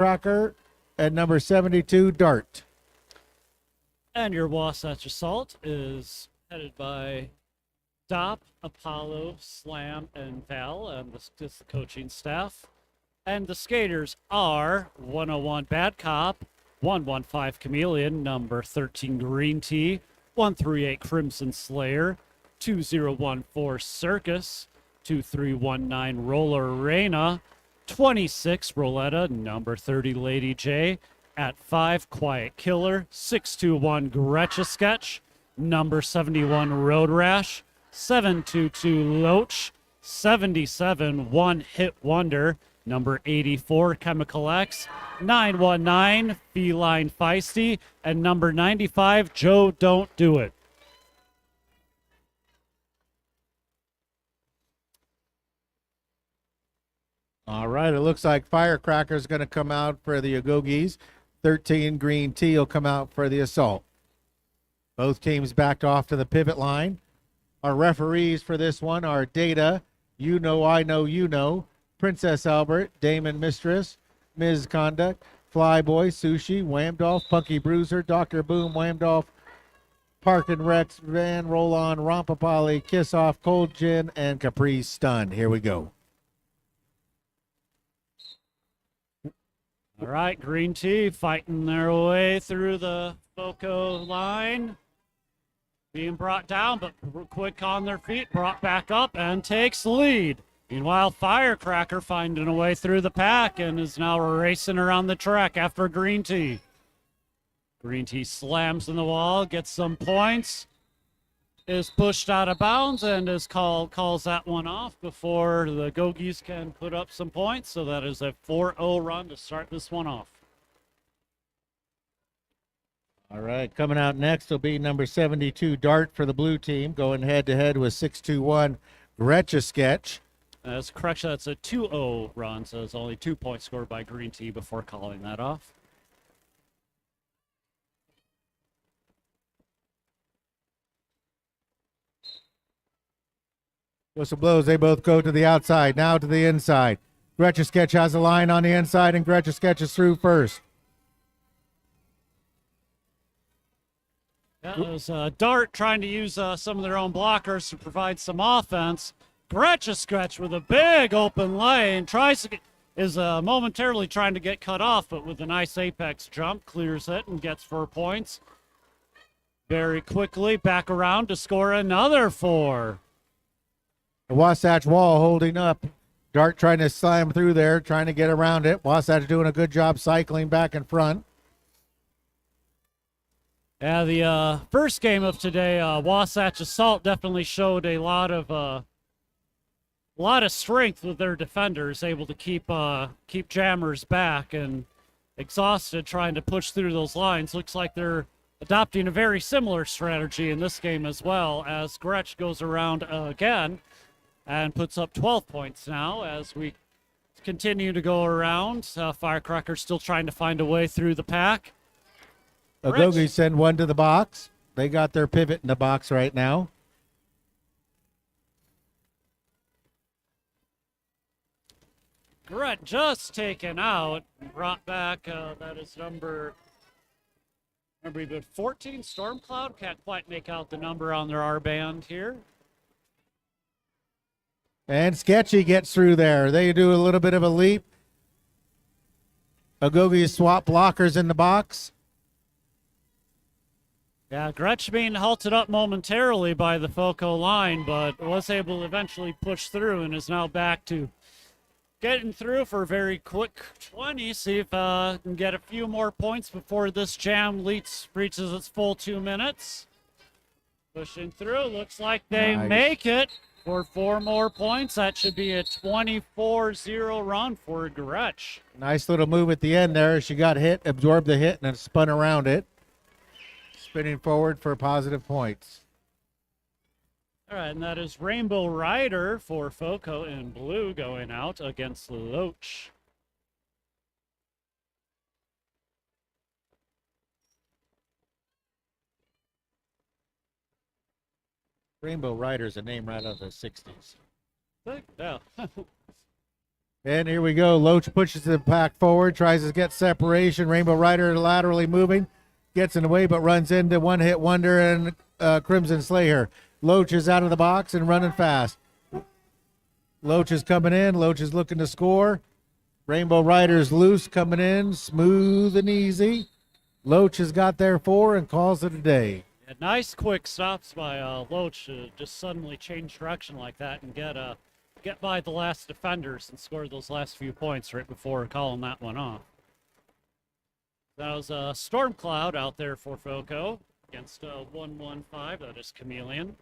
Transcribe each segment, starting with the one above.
Firecracker and number 72, Dart. And your Wasatch Assault is headed by Dop, Apollo, Slam, and Val, and this is the coaching staff. And the skaters are 101 Bad Cop, 115 Chameleon, number 13 Green Tea, 138 Crimson Slayer, 2014 Circus, 2319 Roller Reina, 26 Roletta, number 30 Lady J, at 5 Quiet Killer, 621 Gretcha Sketch, number 71 Road Rash, 722 Loach, 77 One Hit Wonder, number 84 Chemical X, 919 Feline Feisty, and number 95 Joe Don't Do It. All right, it looks like Firecracker is going to come out for the Agoges. 13 Green Tea will come out for the Assault. Both teams backed off to the pivot line. Our referees for this one are Data, You Know I Know You Know, Princess Albert, Damon Mistress, Ms. Conduct, Flyboy, Sushi, Whamdolph, Punky Bruiser, Dr. Boom, Whamdolph, Park and Rex, Van Roll On, Rompapolly, Kiss Off, Cold Gin, and Capri Stun. Here we go. All right, Green Tea fighting their way through the FoCo line. Being brought down, but quick on their feet, brought back up and takes lead. Meanwhile, Firecracker finding a way through the pack and is now racing around the track after Green Tea. Green Tea slams in the wall, gets some points, is pushed out of bounds, and calls that one off before the Agoges can put up some points. So that is a 4-0 run to start this one off. All right, coming out next will be number 72, Dart for the blue team, going head-to-head with 621 Gretcha Sketch. That's correct. That's a 2-0 run, so it's only 2 points scored by Green Tea before calling that off. Whistle blows, they both go to the outside, now to the inside. Gretcha Sketch has a line on the inside, and Gretcha Sketch is through first. That was Dart trying to use some of their own blockers to provide some offense. Gretcha Sketch with a big open lane, is momentarily trying to get cut off, but with a nice apex jump, clears it and gets 4 points. Very quickly back around to score another 4. The Wasatch wall holding up. Dart trying to slam through there, trying to get around it. Wasatch doing a good job cycling back in front. Yeah, the first game of today, Wasatch Assault definitely showed a lot of strength with their defenders, able to keep jammers back, and exhausted trying to push through those lines. Looks like they're adopting a very similar strategy in this game as well, as Gretsch goes around again and puts up 12 points now as we continue to go around. Firecracker still trying to find a way through the pack. Agoges send one to the box. They got their pivot in the box right now. Gret just taken out, brought back, that is number 14, Stormcloud. Can't quite make out the number on their R band here. And Sketchy gets through there. They do a little bit of a leap. Agoges swap blockers in the box. Yeah, Gretsch being halted up momentarily by the FoCo line, but was able to eventually push through and is now back to getting through for a very quick 20. See if can get a few more points before this jam reaches its full 2 minutes. Pushing through, looks like they make it for 4 more points. That should be a 24-0 run for Gretsch. Nice little move at the end there. She got hit, absorbed the hit, and then spun around it. Spinning forward for positive points. All right, and that is Rainbow Rider for FoCo in blue going out against Loach. Rainbow Rider's a name right out of the 60s. Yeah. And here we go. Loach pushes the pack forward, tries to get separation. Rainbow Rider laterally moving, gets in the way, but runs into One Hit Wonder and Crimson Slayer. Loach is out of the box and running fast. Loach is coming in. Loach is looking to score. Rainbow Rider's loose, coming in, smooth and easy. Loach has got there 4 and calls it a day. Yeah, nice quick stops by Loach to just suddenly change direction like that and get by the last defenders and score those last few points right before calling that one off. That was a Storm Cloud out there for FoCo against 115. That is Chameleon.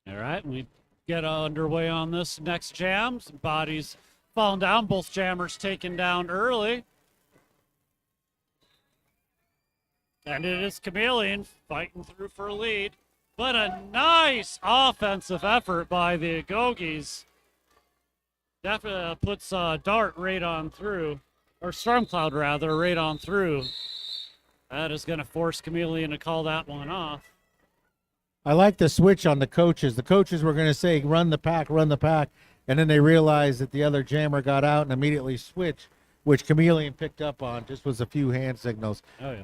All right, we get underway on this next jam. Some bodies falling down. Both jammers taken down early. And it is Chameleon fighting through for a lead. But a nice offensive effort by the Agoges. Definitely puts Dart right on through, or Stormcloud rather, right on through. That is going to force Chameleon to call that one off. I like the switch on the coaches. The coaches were going to say, run the pack, and then they realized that the other jammer got out and immediately switched, which Chameleon picked up on. Just was a few hand signals. Oh, yeah.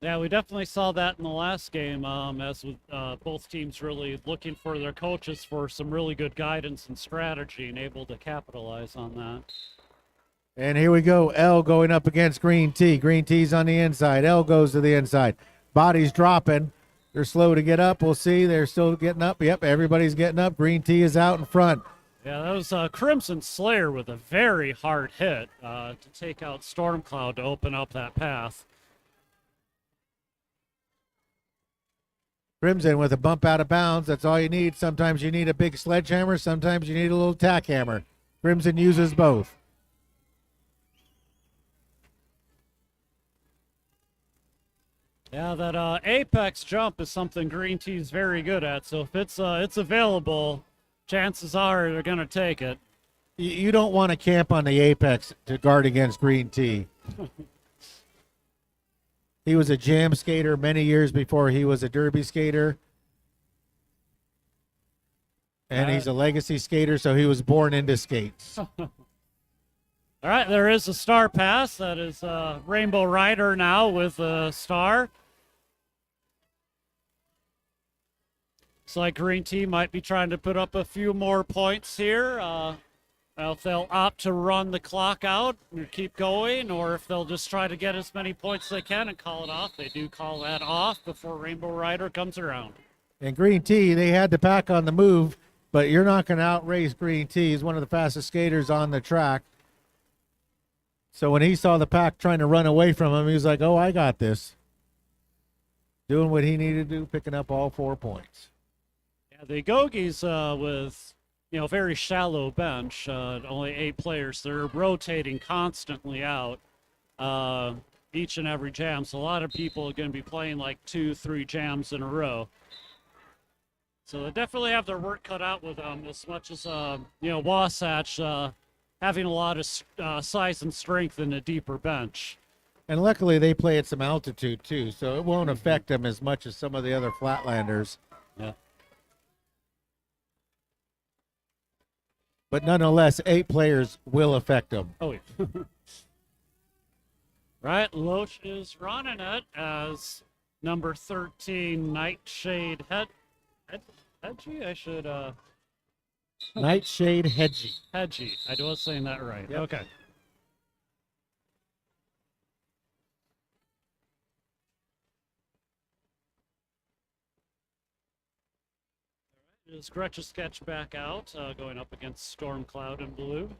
Yeah, we definitely saw that in the last game, as with both teams really looking for their coaches for some really good guidance and strategy and able to capitalize on that. And here we go. L going up against Green Tea. Green Tea's on the inside. L goes to the inside. Bodies dropping. They're slow to get up. We'll see. They're still getting up. Yep, everybody's getting up. Green Tea is out in front. Yeah, that was Crimson Slayer with a very hard hit to take out Stormcloud to open up that path. Crimson with a bump out of bounds. That's all you need. Sometimes you need a big sledgehammer. Sometimes you need a little tack hammer. Crimson uses both. Yeah, that apex jump is something Green Tea's very good at. So if it's available, chances are they're gonna take it. You don't want to camp on the apex to guard against Green Tea. He was a jam skater many years before he was a derby skater. And he's a legacy skater, so he was born into skates. All right, there is a star pass. That is Rainbow Rider now with a star. Looks like Green Tea might be trying to put up a few more points here. Well, if they'll opt to run the clock out and keep going, or if they'll just try to get as many points as they can and call it off. They do call that off before Rainbow Rider comes around. And Green Tea, they had the pack on the move, but you're not going to outrace Green Tea. He's one of the fastest skaters on the track. So when he saw the pack trying to run away from him, he was like, oh, I got this. Doing what he needed to do, picking up all 4 points. Yeah, the Agoges with, very shallow bench, only 8 players. They're rotating constantly out each and every jam. So a lot of people are going to be playing like 2-3 jams in a row. So they definitely have their work cut out with them as much as, Wasatch having a lot of size and strength in a deeper bench. And luckily they play at some altitude too, so it won't affect them as much as some of the other flatlanders. Yeah. But nonetheless, 8 players will affect them. Oh, yeah. Right, Loach is running it as number 13, Nightshade Hedgie? I should, Nightshade Hedgie. Hedgie. I was saying that right. Yep. Okay. Is Gretchen Sketch back out, going up against Stormcloud in blue.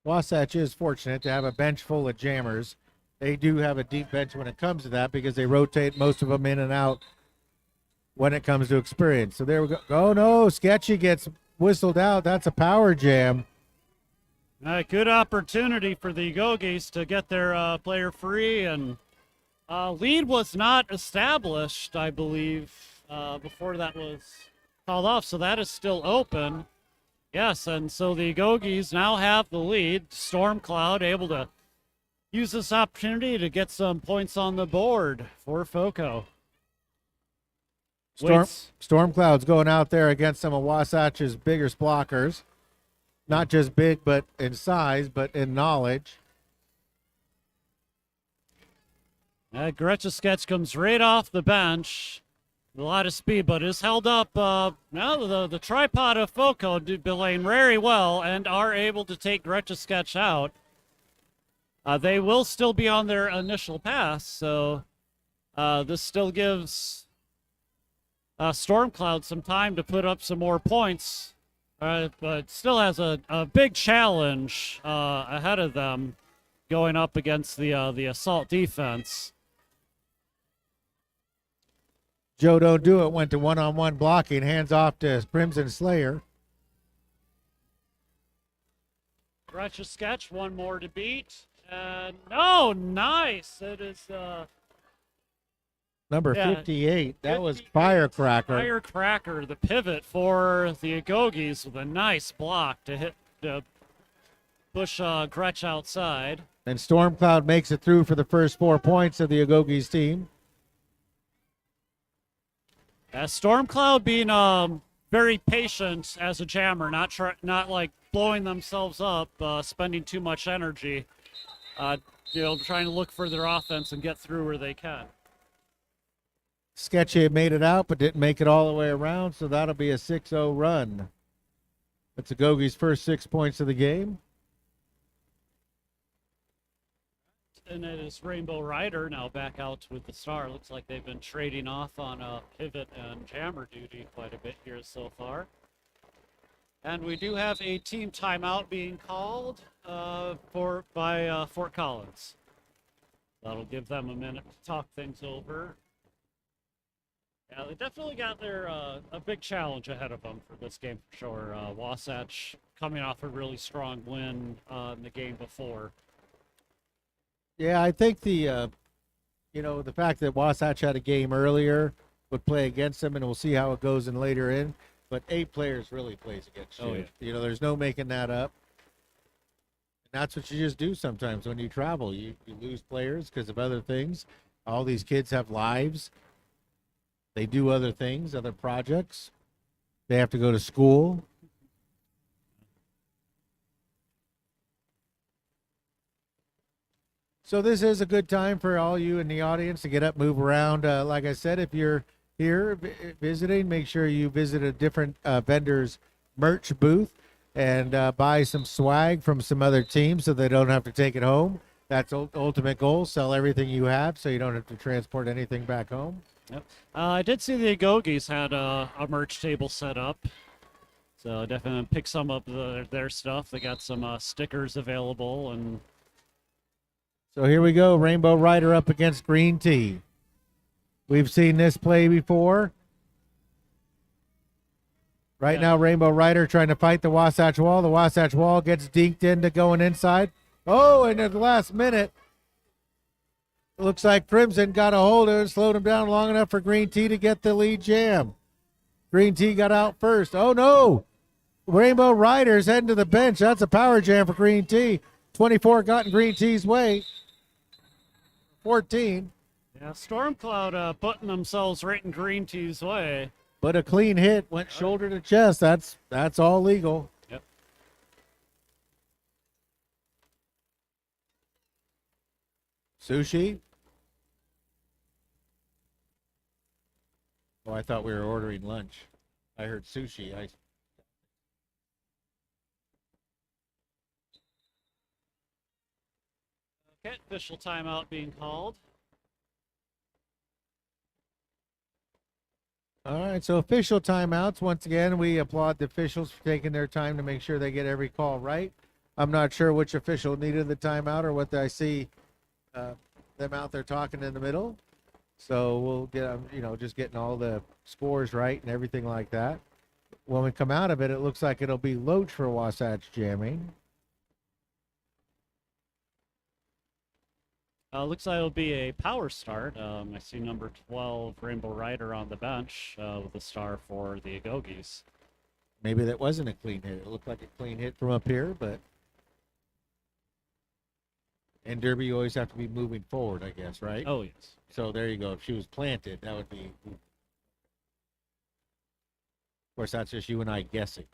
Wasatch is fortunate to have a bench full of jammers. They do have a deep bench when it comes to that because they rotate most of them in and out when it comes to experience. So there we go. Oh, no, Sketchy gets whistled out. That's a power jam. Good opportunity for the Agoges to get their player free and Lead was not established, I believe, before that was called off, so that is still open. Yes, and so the Agoges now have the lead. Storm Cloud able to use this opportunity to get some points on the board for FoCo. Storm Cloud's going out there against some of Wasatch's biggest blockers. Not just big, but in size, but in knowledge. Gretchen Sketch comes right off the bench. A lot of speed, but is held up. Now the tripod of FoCo do playing very well and are able to take Gretchen Sketch out. They will still be on their initial pass, so this still gives Storm Cloud some time to put up some more points, but still has a big challenge ahead of them going up against the assault defense. Joe Don't Do It went to one-on-one blocking, hands off to Crimson Slayer. Gretchen Sketch, one more to beat. And oh, nice. It is number 58. That was Firecracker. Firecracker, the pivot for the Agoges with a nice block to hit push Gretch outside. And Storm Cloud makes it through for the first 4 points of the Agoges team. Storm Cloud being very patient as a jammer, not like blowing themselves up, spending too much energy. Trying to look for their offense and get through where they can. Sketchy made it out, but didn't make it all the way around, so that'll be a 6-0 run. That's Agogi's first 6 points of the game. And it is Rainbow Rider now back out with the star. Looks like they've been trading off on pivot and jammer duty quite a bit here so far. And we do have a team timeout being called by Fort Collins. That'll give them a minute to talk things over. Yeah, they definitely got their a big challenge ahead of them for this game for sure. Wasatch coming off a really strong win in the game before. Yeah, I think the fact that Wasatch had a game earlier would play against them, and we'll see how it goes in later in. But 8 players really plays against you. Yeah. There's no making that up. And that's what you just do sometimes when you travel. You lose players because of other things. All these kids have lives. They do other things, other projects. They have to go to school. So this is a good time for all you in the audience to get up, move around. Like I said, if you're here visiting, make sure you visit a different vendor's merch booth and buy some swag from some other teams so they don't have to take it home. That's ultimate goal. Sell everything you have so you don't have to transport anything back home. Yep. I did see the Agoges had a merch table set up. So definitely pick some of their stuff. They got some stickers available. And so here we go. Rainbow Rider up against Green Tea. We've seen this play before. Right now, Rainbow Rider trying to fight the Wasatch Wall. The Wasatch Wall gets deked into going inside. Oh, and at the last minute, it looks like Crimson got a hold of it, slowed him down long enough for Green Tea to get the lead jam. Green Tea got out first. Oh, no. Rainbow Rider's heading to the bench. That's a power jam for Green Tea. 24 got in Green Tea's way. 14. Yeah, Storm Cloud putting themselves right in Green Tea's way. But a clean hit went shoulder to chest. That's all legal. Yep. Sushi. Oh, I thought we were ordering lunch. I heard sushi. Okay, official timeout being called. All right, so official timeouts. Once again, we applaud the officials for taking their time to make sure they get every call right. I'm not sure which official needed the timeout or what I see them out there talking in the middle. So we'll get, just getting all the scores right and everything like that. When we come out of it, it looks like it'll be Loach for Wasatch jamming. Looks like it'll be a power start. I see number 12, Rainbow Rider, on the bench with a star for the Agoges. Maybe that wasn't a clean hit. It looked like a clean hit from up here, but in Derby, you always have to be moving forward, I guess, right? Oh, yes. So there you go. If she was planted, that would be. Of course, that's just you and I guessing.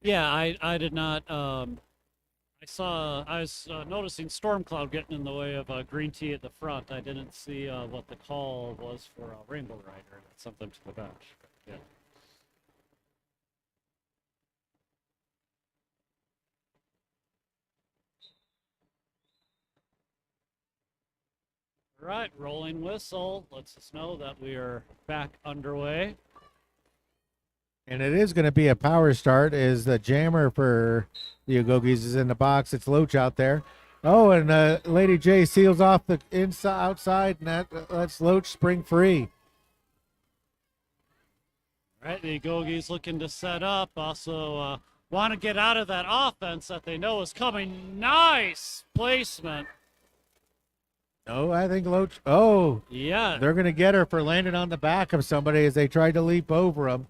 Yeah, I did not. I was noticing Storm Cloud getting in the way of Green Tea at the front. I didn't see what the call was for Rainbow Rider. That's something to the bench. Yeah. All right, rolling whistle lets us know that we are back underway. And it is going to be a power start. Is the jammer for the Agoges is in the box. It's Loach out there. Oh, and Lady J seals off the inside outside, and that lets Loach spring free. All right, the Agoges looking to set up. Also want to get out of that offense that they know is coming. Nice placement. Oh, I think Loach. Oh, Yeah. they're going to get her for landing on the back of somebody as they tried to leap over him.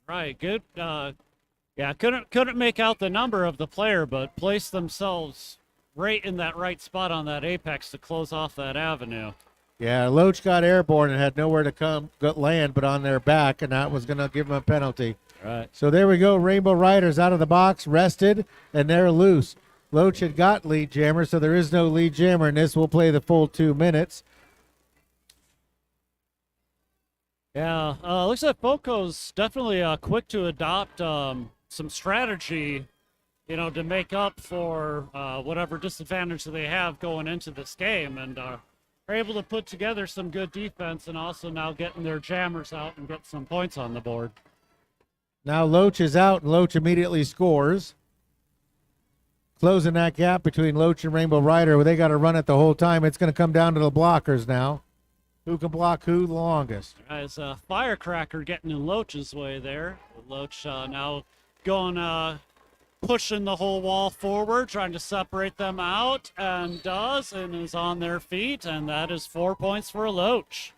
Right, good. Yeah, couldn't make out the number of the player, but placed themselves right in that right spot on that apex to close off that avenue. Yeah, Loach got airborne and had nowhere to land but on their back, and that was going to give them a penalty. Right. So there we go. Rainbow Riders out of the box, rested, and they're loose. Loach had got lead jammer, so there is no lead jammer, and this will play the full 2 minutes. Yeah, looks like FoCo's definitely quick to adopt some strategy, to make up for whatever disadvantage they have going into this game, and are able to put together some good defense, and also now getting their jammers out and get some points on the board. Now Loach is out, and Loach immediately scores. Closing that gap between Loach and Rainbow Rider. They got to run it the whole time. It's going to come down to the blockers now. Who can block who the longest? As a Firecracker getting in Loach's way there. Loach now going, pushing the whole wall forward, trying to separate them out, and does, and is on their feet, and that is 4 points for Loach.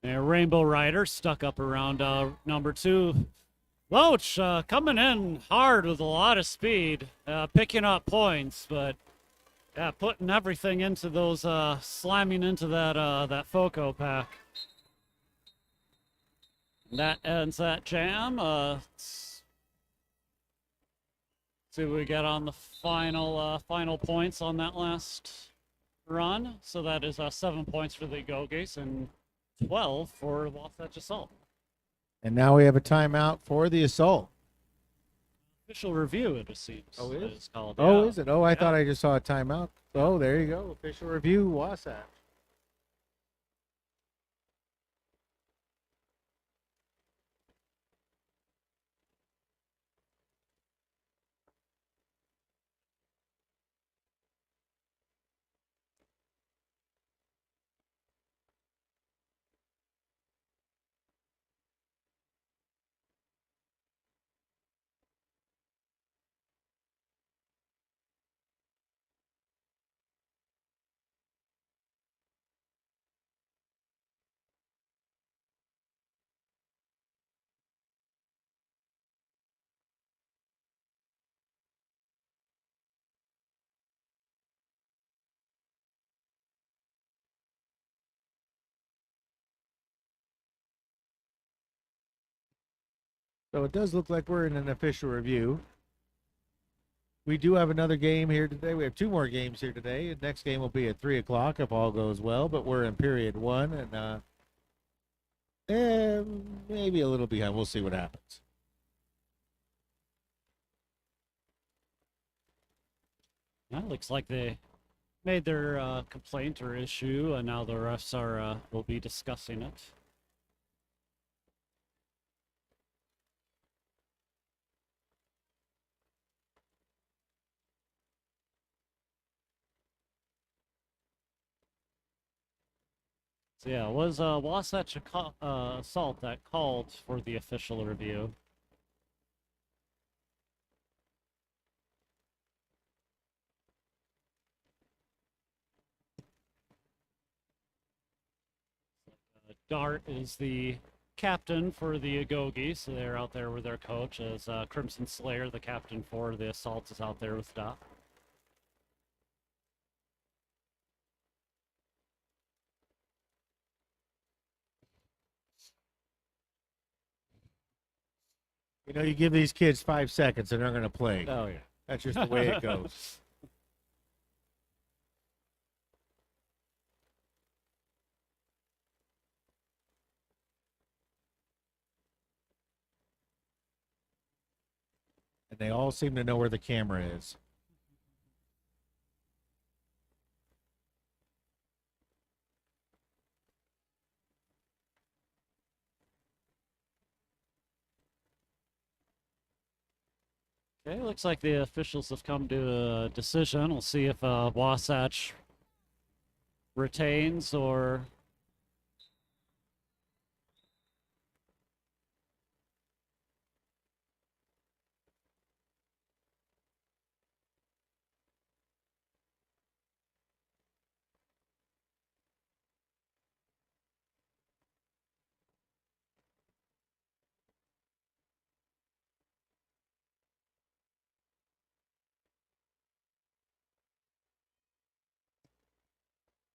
And Rainbow Rider stuck up around number 2. Loach coming in hard with a lot of speed, picking up points, but putting everything into those, slamming into that FoCo pack. And that ends that jam. Let's see what we get on the final points on that last run. So that is 7 points for the Agoges and 12 for Wasatch Assault. And now we have a timeout for the Assault. Official review, it seems. Oh, it is? It's called. Oh, yeah. is it? Oh, I thought I just saw a timeout. Oh, there you go. Official review, Wasatch. So it does look like we're in an official review. We do have another game here today. We have 2 more games here today. The next game will be at 3 o'clock if all goes well, but we're in period 1 and maybe a little behind. We'll see what happens. Yeah, looks like they made their complaint or issue, and now the refs will be discussing it. So yeah, it was Wasatch Assault that called for the official review. Dart is the captain for the Agoges, so they're out there with their coach, as Crimson Slayer, the captain for the Assault, is out there with Dop. You know, you give these kids 5 seconds and they're going to play. Oh, yeah. That's just the way it goes. And they all seem to know where the camera is. Okay, looks like the officials have come to a decision. We'll see if Wasatch retains or...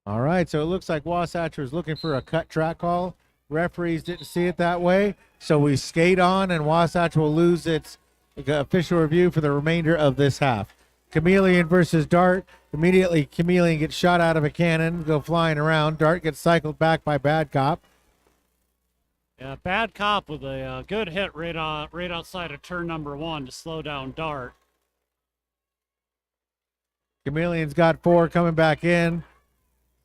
All right, so it looks like Wasatch was looking for a cut track call. Referees didn't see it that way, so we skate on, and Wasatch will lose its official review for the remainder of this half. Chameleon versus Dart. Immediately, Chameleon gets shot out of a cannon, go flying around. Dart gets cycled back by Bad Cop. Yeah, Bad Cop with a good hit right outside of turn number 1 to slow down Dart. Chameleon's got 4 coming back in.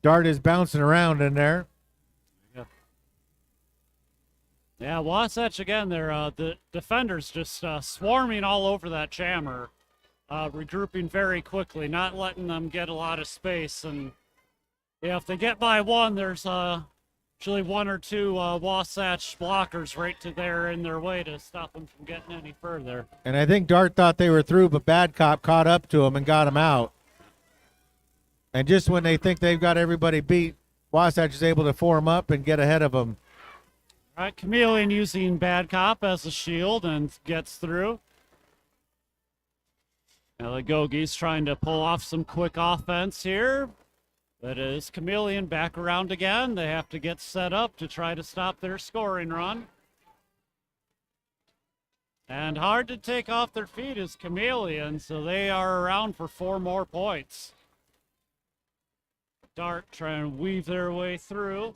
Dart is bouncing around in there. Yeah, Wasatch again. They're the defenders just swarming all over that jammer, regrouping very quickly, not letting them get a lot of space. And yeah, if they get by one, there's usually 1 or 2 Wasatch blockers right to there in their way to stop them from getting any further. And I think Dart thought they were through, but Bad Cop caught up to him and got him out. And just when they think they've got everybody beat, Wasatch is able to form up and get ahead of them. All right, Chameleon using Bad Cop as a shield and gets through. Now the Agoges trying to pull off some quick offense here. That is Chameleon back around again. They have to get set up to try to stop their scoring run. And hard to take off their feet is Chameleon, so they are around for 4 more points. Dart trying to weave their way through.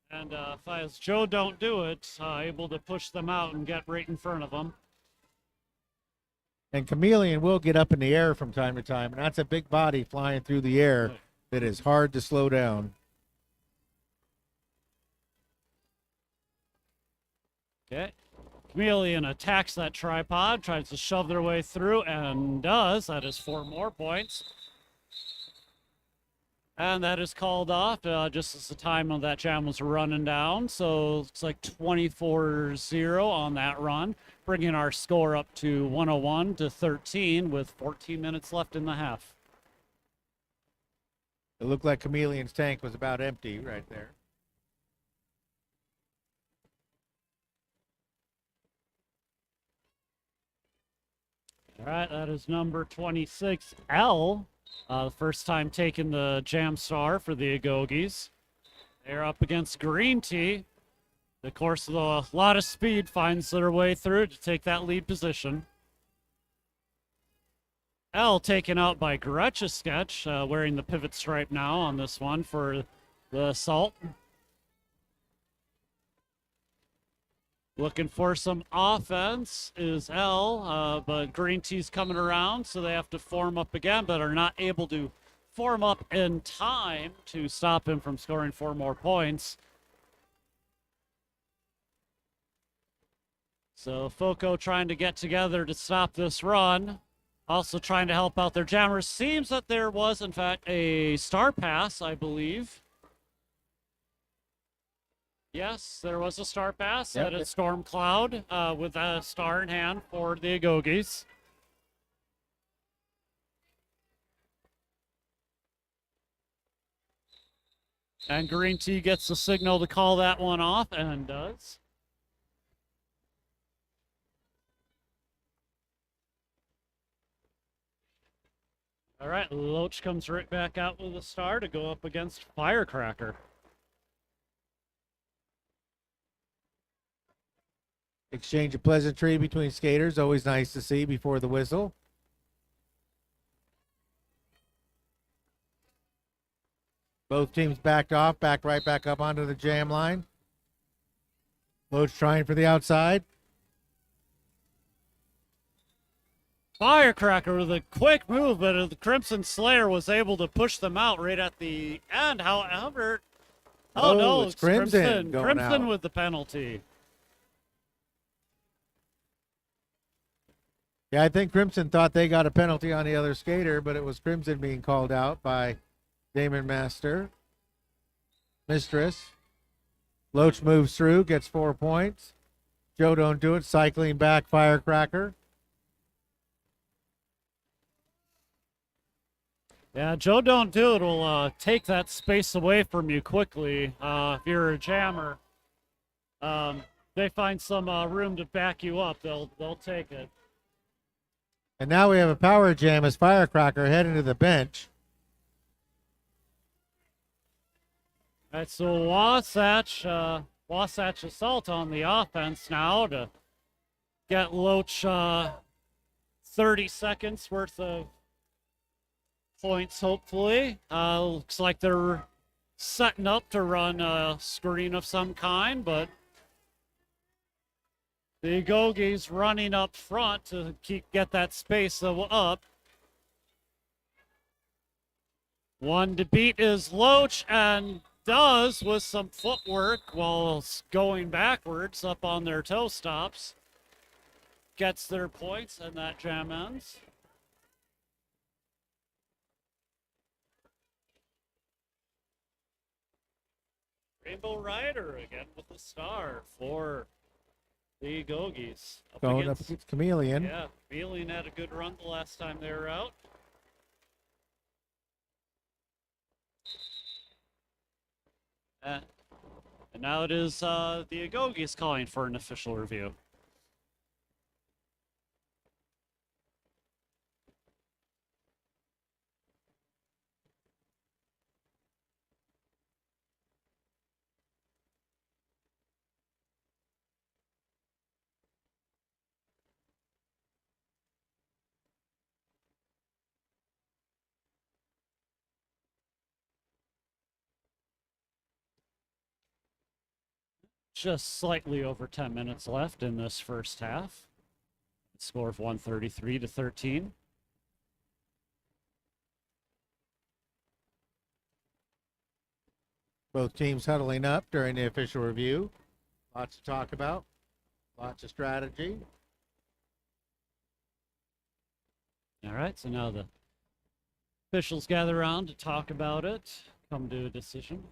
And if as Joe don't do it, able to push them out and get right in front of them. And Chameleon will get up in the air from time to time, and that's a big body flying through the air that is hard to slow down. Okay. Chameleon attacks that tripod, tries to shove their way through, and does. That is 4 more points. And that is called off just as the time of that jam was running down. So it's like 24-0 on that run, bringing our score up to 101 to 13 with 14 minutes left in the half. It looked like Chameleon's tank was about empty right there. All right, that is number 26, L. The first time taking the Jam Star for the Agoges. They're up against Green Tea. Of course, with a lot of speed, finds their way through to take that lead position. L taken out by Gretcha Sketch, wearing the pivot stripe now on this one for the Assault. Looking for some offense is L, but Green Tea's coming around, so they have to form up again, but are not able to form up in time to stop him from scoring 4 more points. So FoCo trying to get together to stop this run. Also trying to help out their jammers. Seems that there was, in fact, a star pass, I believe. Yes, there was a star pass at a Storm Cloud with a star in hand for the Agoges. And Green Tea gets the signal to call that one off, and does. All right, Loach comes right back out with a star to go up against Firecracker. Exchange of pleasantry between skaters, always nice to see before the whistle. Both teams backed off, back right back up onto the jam line. Loach trying for the outside. Firecracker with a quick move, but the Crimson Slayer was able to push them out right at the end. However, no, it's Crimson going Crimson out. with the penalty. Yeah, I think Crimson thought they got a penalty on the other skater, but it was Crimson being called out by Damon Mistress. Loach moves through, gets 4 points. Joe don't do it, cycling back Firecracker. Yeah, Joe Don't Do It will take that space away from you quickly. If you're a jammer, they find some room to back you up. They'll take it. And now we have a power jam as Firecracker heading to the bench. All right, so Wasatch Assault on the offense now to get Loach 30 seconds worth of points, hopefully. Looks like they're setting up to run a screen of some kind, but the Agoges running up front to get that space up. One to beat is Loach, and does with some footwork while going backwards up on their toe stops. Gets their points, and that jam ends. Rainbow Rider again with the star for the Agoges. Going up against Chameleon. Yeah, Chameleon had a good run the last time they were out. And now it is the Agoges calling for an official review. Just slightly over 10 minutes left in this first half. Score of 133-13. Both teams huddling up during the official review. Lots to talk about. Lots of strategy. All right, so now the officials gather around to talk about it, come to a decision.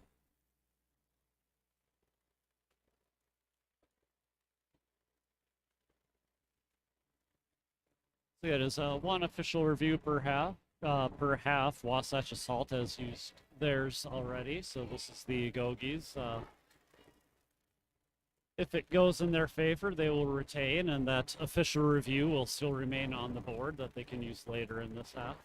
So it is one official review per half. Wasatch Assault has used theirs already, so this is the Agoges. If it goes in their favor, they will retain, and that official review will still remain on the board that they can use later in this half.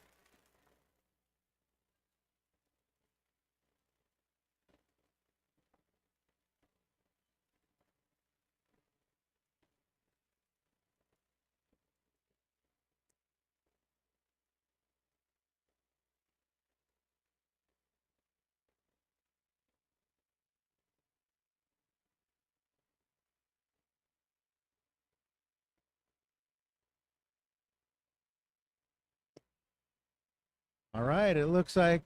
All right, it looks like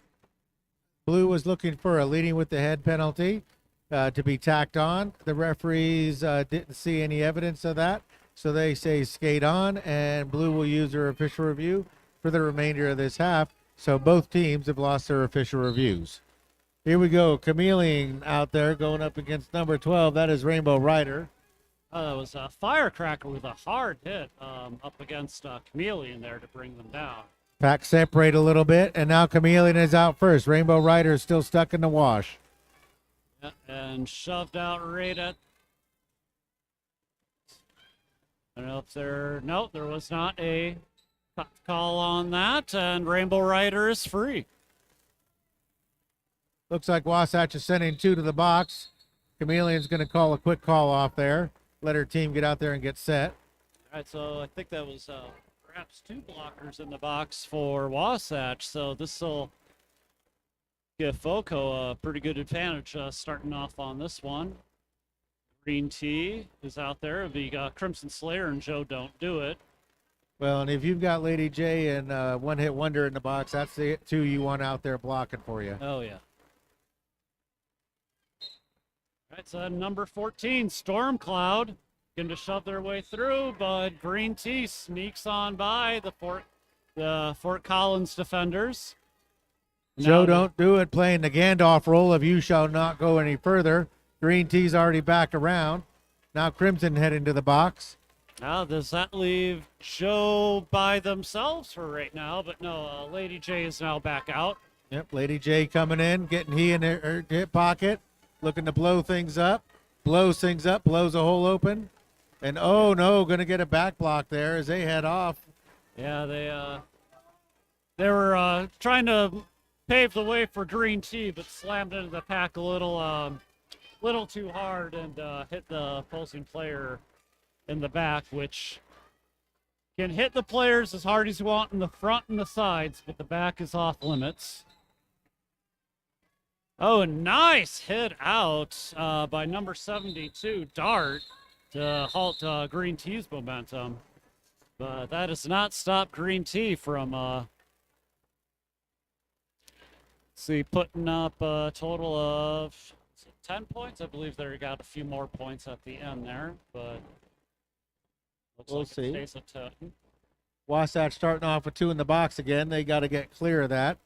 Blue was looking for a leading with the head penalty to be tacked on. The referees didn't see any evidence of that, so they say skate on, and Blue will use their official review for the remainder of this half. So both teams have lost their official reviews. Here we go, Chameleon out there going up against number 12. That is Rainbow Rider. That was a Firecracker with a hard hit up against Chameleon there to bring them down. Pack separate a little bit, and now Chameleon is out first. Rainbow Rider is still stuck in the wash. Yeah, and shoved out right at. I don't know if there. No, there was not a call on that, and Rainbow Rider is free. Looks like Wasatch is sending 2 to the box. Chameleon's going to call a quick call off there. Let her team get out there and get set. All right, so I think that was perhaps 2 blockers in the box for Wasatch. So this will give FoCo a pretty good advantage starting off on this one. Green Tea is out there. It'll be Crimson Slayer and Joe Don't Do It. Well, and if you've got Lady J and One Hit Wonder in the box, that's the 2 you want out there blocking for you. Oh, yeah. All right, so number 14, Storm Cloud. Going to shove their way through, but Green Tea sneaks on by the Fort Collins defenders. Joe Don't Do It playing the Gandalf role of You Shall Not Go Any Further. Green Tea's already back around. Now Crimson heading to the box. Now, does that leave Joe by themselves for right now? But no, Lady J is now back out. Yep, Lady J coming in, getting he in her hip pocket, looking to blow things up. Blows things up, blows a hole open. And oh no, going to get a back block there as they head off. Yeah, they were trying to pave the way for Green Tea, but slammed into the pack a little too hard and hit the opposing player in the back, which can hit the players as hard as you want in the front and the sides, but the back is off limits. Oh, nice hit out by number 72, Dart, to halt Green Tea's momentum. But that does not stop Green Tea from, putting up a total of 10 points. I believe they got a few more points at the end there, but looks We'll like see. it stays a 10. Wasatch starting off with 2 in the box again. They got to get clear of that.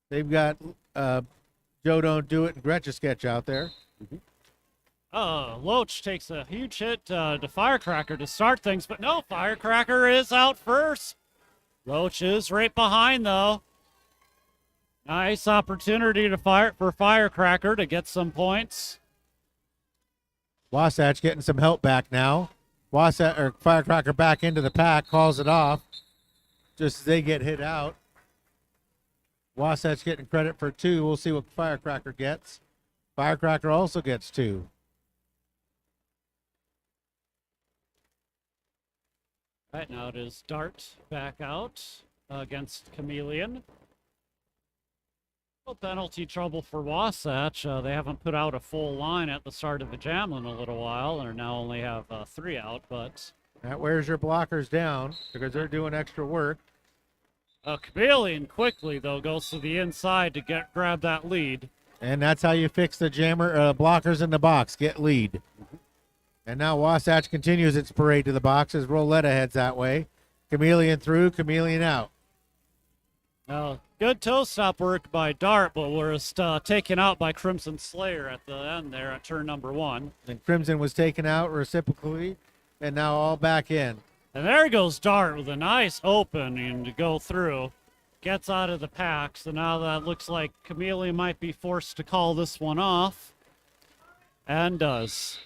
They've got Joe Don't Do It and Gretchen Sketch out there. Loach takes a huge hit to Firecracker to start things, but no, Firecracker is out first. Loach is right behind, though. Nice opportunity for Firecracker to get some points. Wasatch getting some help back now. Firecracker back into the pack, calls it off just as they get hit out. Wasatch getting credit for 2. We'll see what Firecracker gets. Firecracker also gets 2. Right now it is Dart back out against Chameleon. Well, penalty trouble for Wasatch. They haven't put out a full line at the start of the jam in a little while, and now only have 3 out. But that wears your blockers down because they're doing extra work. Chameleon quickly, though, goes to the inside to grab that lead. And that's how you fix the blockers in the box. Get lead. And now Wasatch continues its parade to the box as Roletta heads that way. Chameleon through, Chameleon out. Good toe stop work by Dart, but was taken out by Crimson Slayer at the end there at turn number 1. And Crimson was taken out reciprocally, and now all back in. And there goes Dart with a nice opening to go through. Gets out of the pack, so now that looks like Chameleon might be forced to call this one off. And does.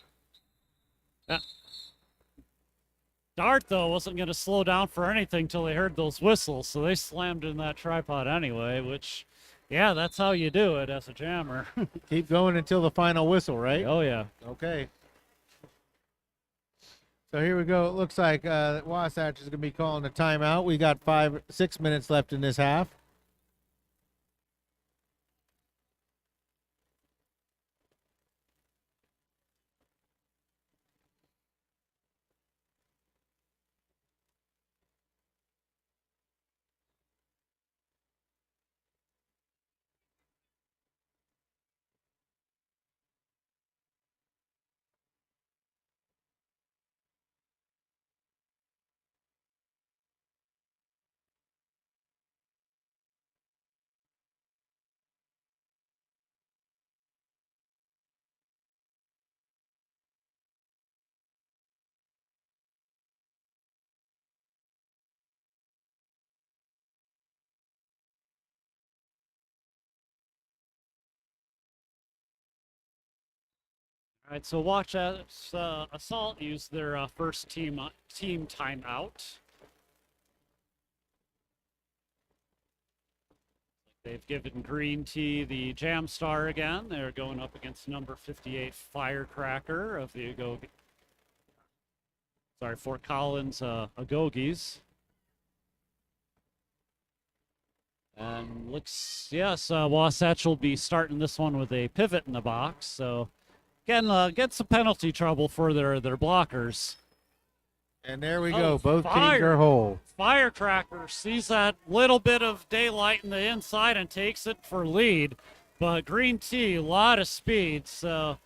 Dart, though, wasn't going to slow down for anything till they heard those whistles, so they slammed in that tripod anyway, which, yeah, that's how you do it as a jammer. Keep going until the final whistle, right? Oh, yeah. Okay. So here we go. It looks like Wasatch is going to be calling a timeout. We got 6 minutes left in this half. All right, so Wasatch Assault used their first team timeout. They've given Green Tea the Jam Star again. They're going up against number 58 Firecracker of the Fort Collins Agoges. And looks, yes, Wasatch will be starting this one with a pivot in the box. So again, get some penalty trouble for their blockers. And there we go. Both teams are whole. Firecracker sees that little bit of daylight in the inside and takes it for lead. But Green Tea, a lot of speed. So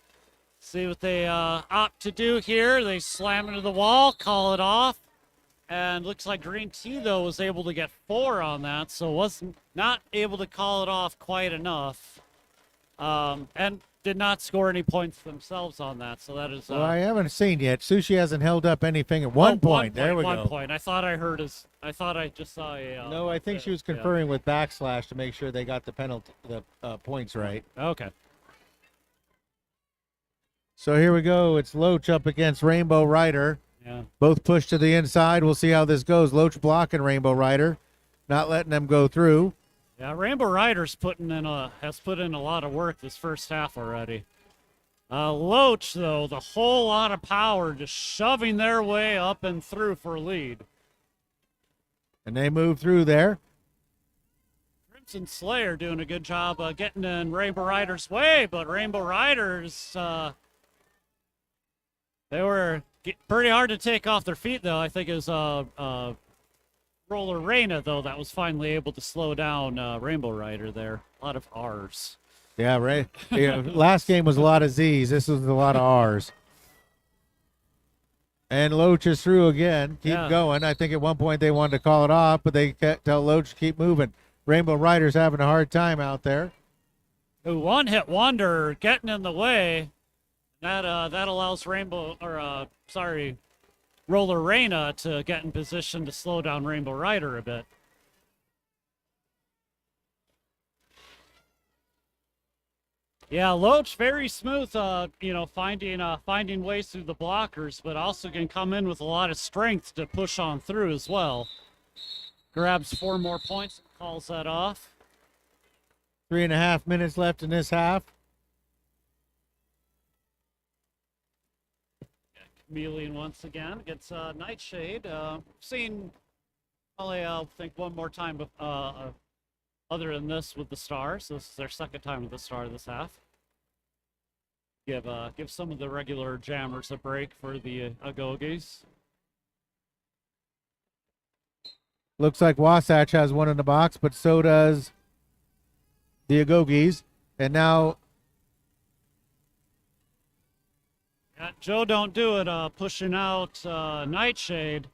see what they opt to do here. They slam into the wall, call it off. And looks like Green Tea, though, was able to get 4 on that. So wasn't not able to call it off quite enough. And did not score any points themselves on that. So that is. Well, I haven't seen yet. Sushi hasn't held up anything at one point. There we go. 1 point. I thought I just saw a. No, I think she was conferring with Backslash to make sure they got the penalty, the points right. Okay. So here we go. It's Loach up against Rainbow Rider. Yeah. Both push to the inside. We'll see how this goes. Loach blocking Rainbow Rider, not letting them go through. Yeah, Rainbow Rider's has put in a lot of work this first half already. Loach, though, the whole lot of power, just shoving their way up and through for lead. And they move through there. Crimson Slayer doing a good job getting in Rainbow Rider's way, but Rainbow Riders, they were pretty hard to take off their feet, though. I think it was Roller Reina, though, that was finally able to slow down Rainbow Rider there. A lot of R's. Yeah, right. Yeah, last game was a lot of Z's. This was a lot of R's. And Loach is through again. Keep going. I think at one point they wanted to call it off, but they tell Loach to keep moving. Rainbow Rider's having a hard time out there. A one-hit wonder getting in the way. That allows Roller Reina to get in position to slow down Rainbow Rider a bit. Yeah, Loach very smooth, finding ways through the blockers, but also can come in with a lot of strength to push on through as well. Grabs 4 more points and calls that off. 3.5 minutes left in this half. Chameleon once again gets Nightshade. Seen only, I think, one more time other than this with the Star. So this is their second time with the Star this half. Give some of the regular jammers a break for the Agoges. Looks like Wasatch has one in the box, but so does the Agoges. And now Joe Don't Do It pushing out Nightshade.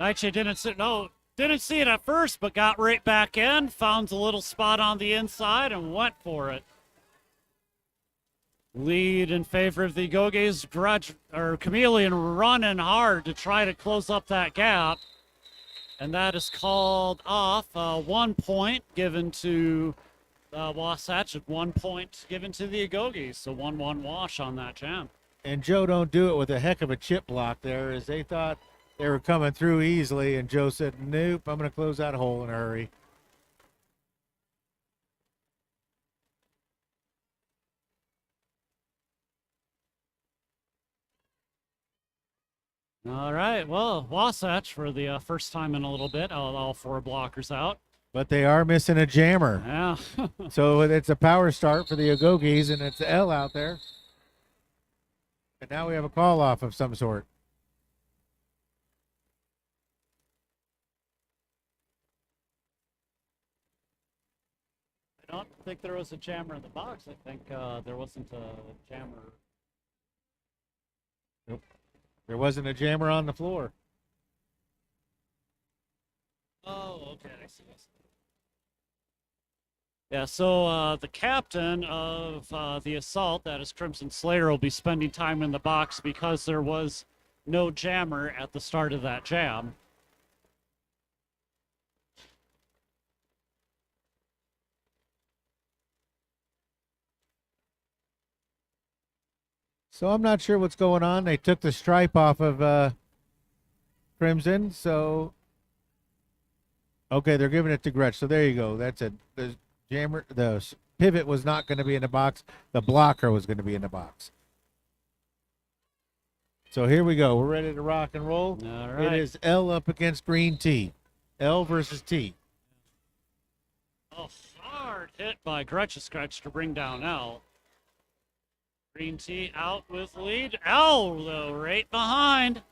Nightshade didn't see it at first, but got right back in, found a little spot on the inside, and went for it. Lead in favor of the Agoges. Chameleon running hard to try to close up that gap. And that is called off. 1 point given to Wasatch, and 1 point given to the Agoges. So 1-1 wash on that jam. And Joe Don't Do It with a heck of a chip block there, as they thought they were coming through easily, and Joe said, nope, I'm going to close that hole in a hurry. All right, well, Wasatch for the first time in a little bit, all 4 blockers out. But they are missing a jammer. Yeah. So it's a power start for the Agoges, and it's L out there. And now we have a call off of some sort. I don't think there was a jammer in the box. I think there wasn't a jammer. Nope. There wasn't a jammer on the floor. Oh, okay. I see. Yeah, so the captain of the assault, that is Crimson Slayer, will be spending time in the box because there was no jammer at the start of that jam. So I'm not sure what's going on. They took the stripe off of Crimson, so okay, they're giving it to Gretsch. So there you go. That's it. The pivot was not going to be in the box. The blocker was going to be in the box. So here we go. We're ready to rock and roll. All right. It is L up against green T. L versus T. A hard hit by Gretsch to bring down L. Green Tea out with lead. L, though, right behind.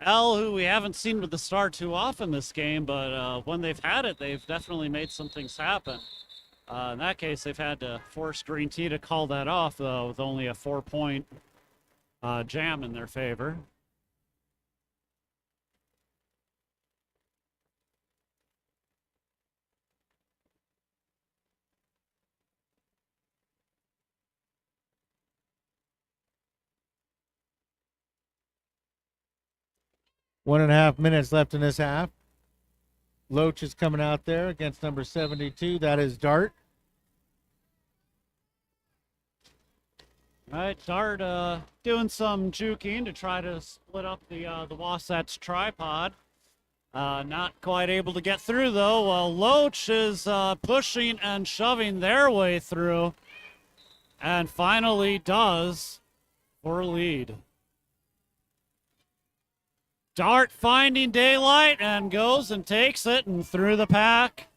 L, who we haven't seen with the star too often this game, but when they've had it, they've definitely made some things happen. In that case, they've had to force Green Tea to call that off, though, with only a 4-point jam in their favor. One and a half minutes left in this half. Loach is coming out there against number 72. That is Dart. All right, Dart doing some juking to try to split up the Wasatch tripod. Not quite able to get through, though. Loach is pushing and shoving their way through, and finally does for a lead. Dart finding daylight and goes and takes it and through the pack.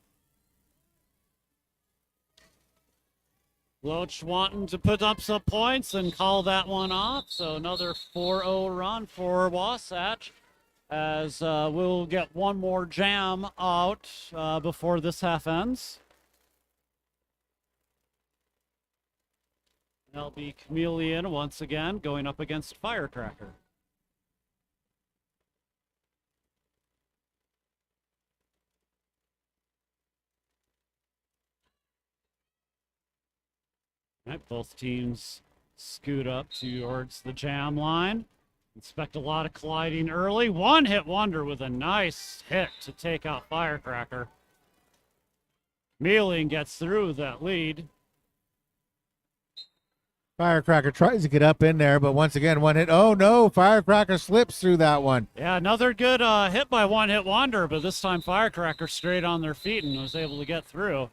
Loach wanting to put up some points and call that one off. So another 4-0 run for Wasatch, as we'll get one more jam out before this half ends. That'll be Chameleon once again going up against Firecracker. All right, both teams scoot up towards the jam line. Expect a lot of colliding early. One hit wonder with a nice hit to take out Firecracker. Chameleon gets through that lead. Firecracker tries to get up in there, but once again, one hit. Oh, no. Firecracker slips through that one. Yeah, another good hit by one hit wonder, but this time Firecracker straight on their feet and was able to get through.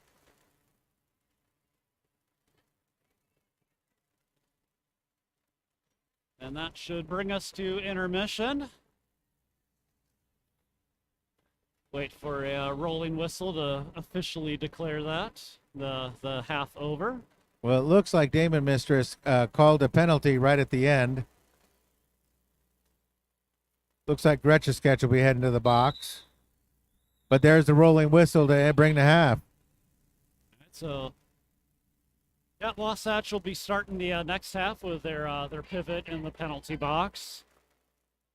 And that should bring us to intermission. Wait for a rolling whistle to officially declare that, the half over. Well, it looks like Damon Mistress called a penalty right at the end. Looks like Gretchen Sketch will be heading to the box. But there's the rolling whistle to bring the half. All right, so yeah, Wasatch will be starting the next half with their pivot in the penalty box.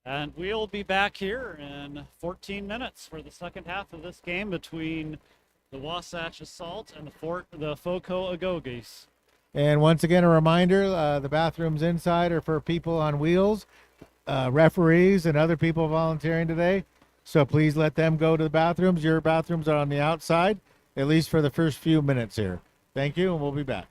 And we'll be back here in 14 minutes for the second half of this game between the Wasatch Assault and the FoCo Agoges. And once again, a reminder, the bathrooms inside are for people on wheels, referees, and other people volunteering today. So please let them go to the bathrooms. Your bathrooms are on the outside, at least for the first few minutes here. Thank you, and we'll be back.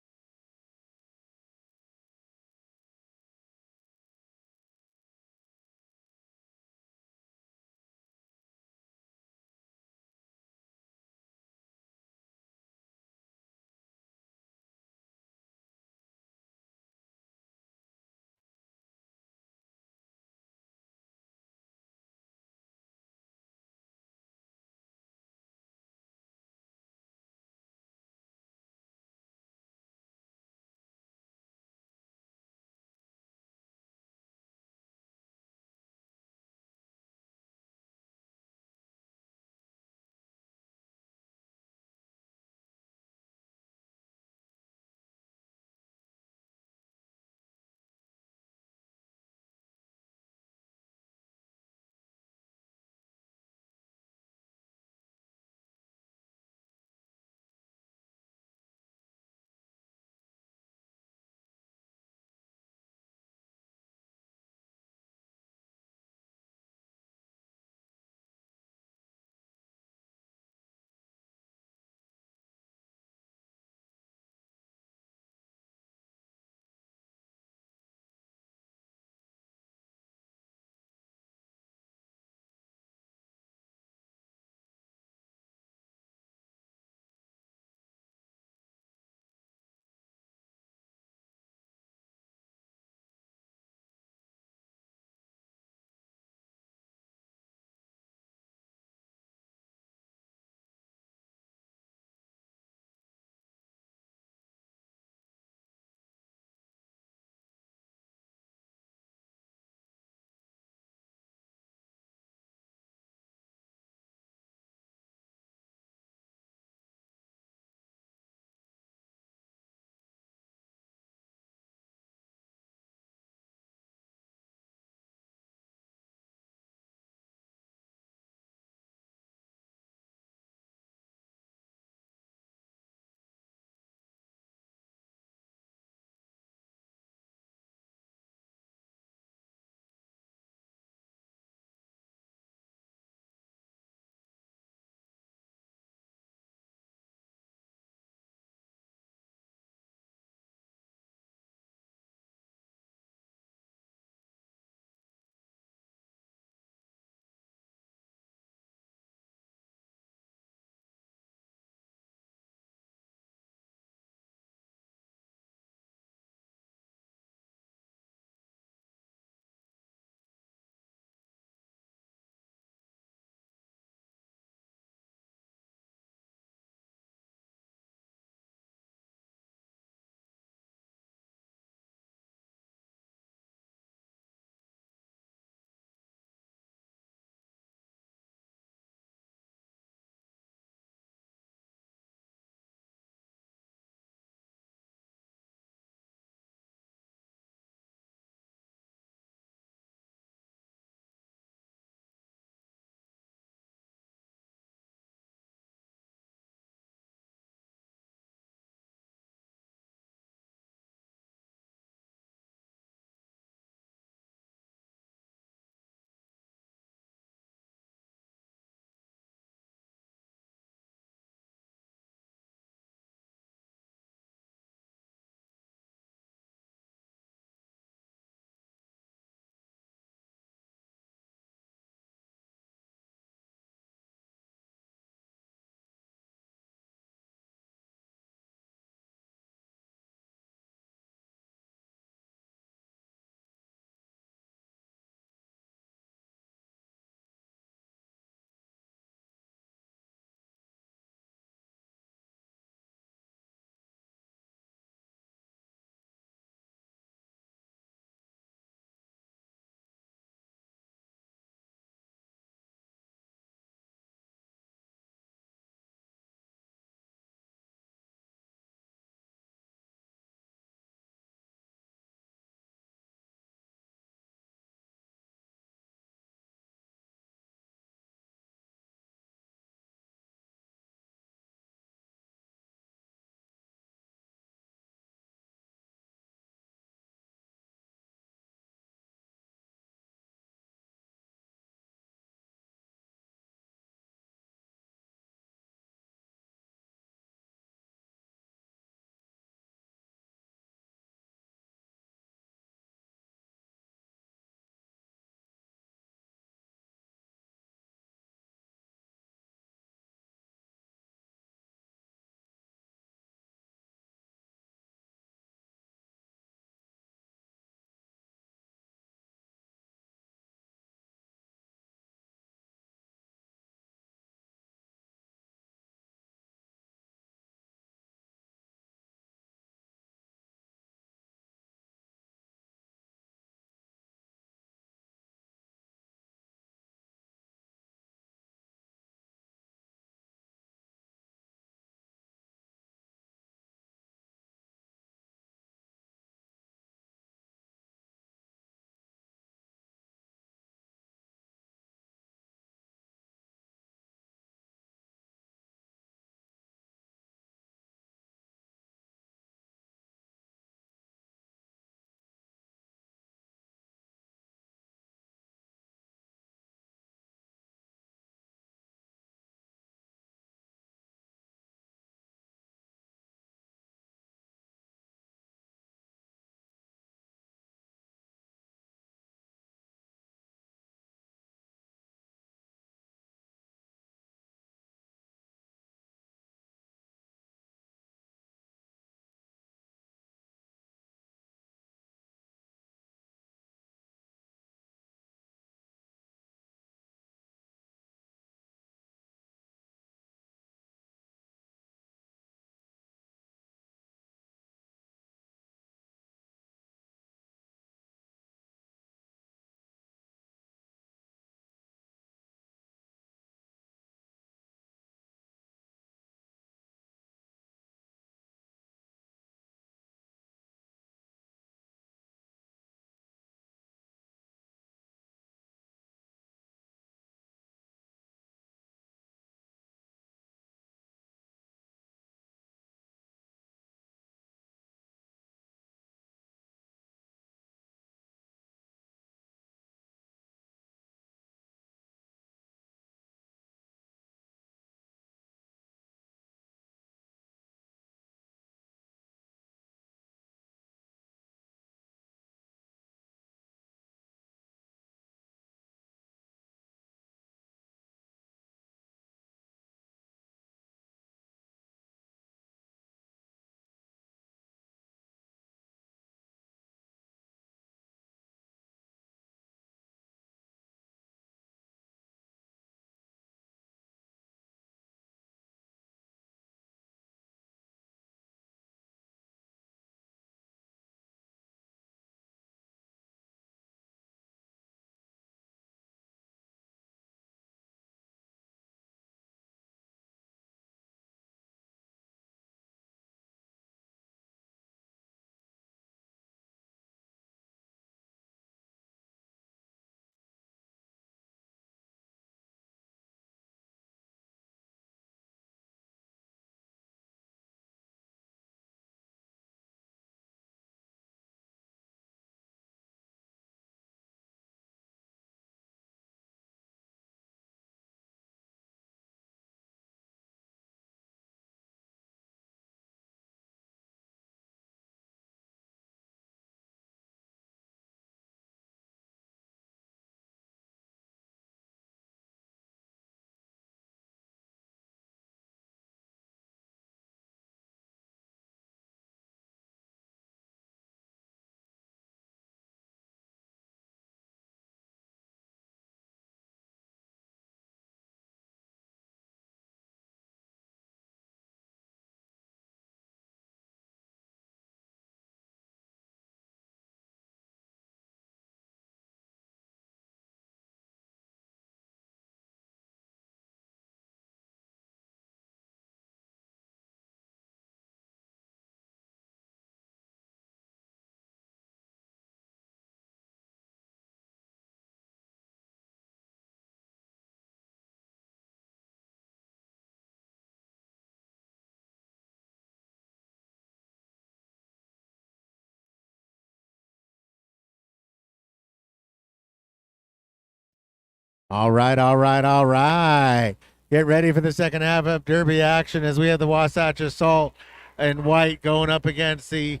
All right, all right, all right. Get ready for the second half of Derby action as we have the Wasatch Assault in white going up against the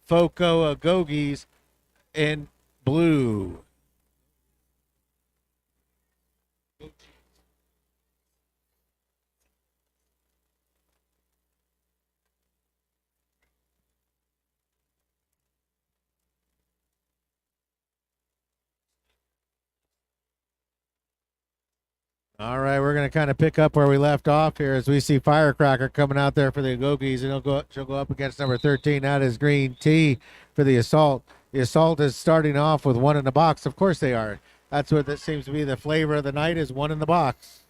FoCo Agoges in blue. All right, we're going to kind of pick up where we left off here as we see Firecracker coming out there for the Agoges, and she'll go up against number 13. That is Green Tea for the Assault. The Assault is starting off with one in the box. Of course they are. That's what that seems to be the flavor of the night, is one in the box.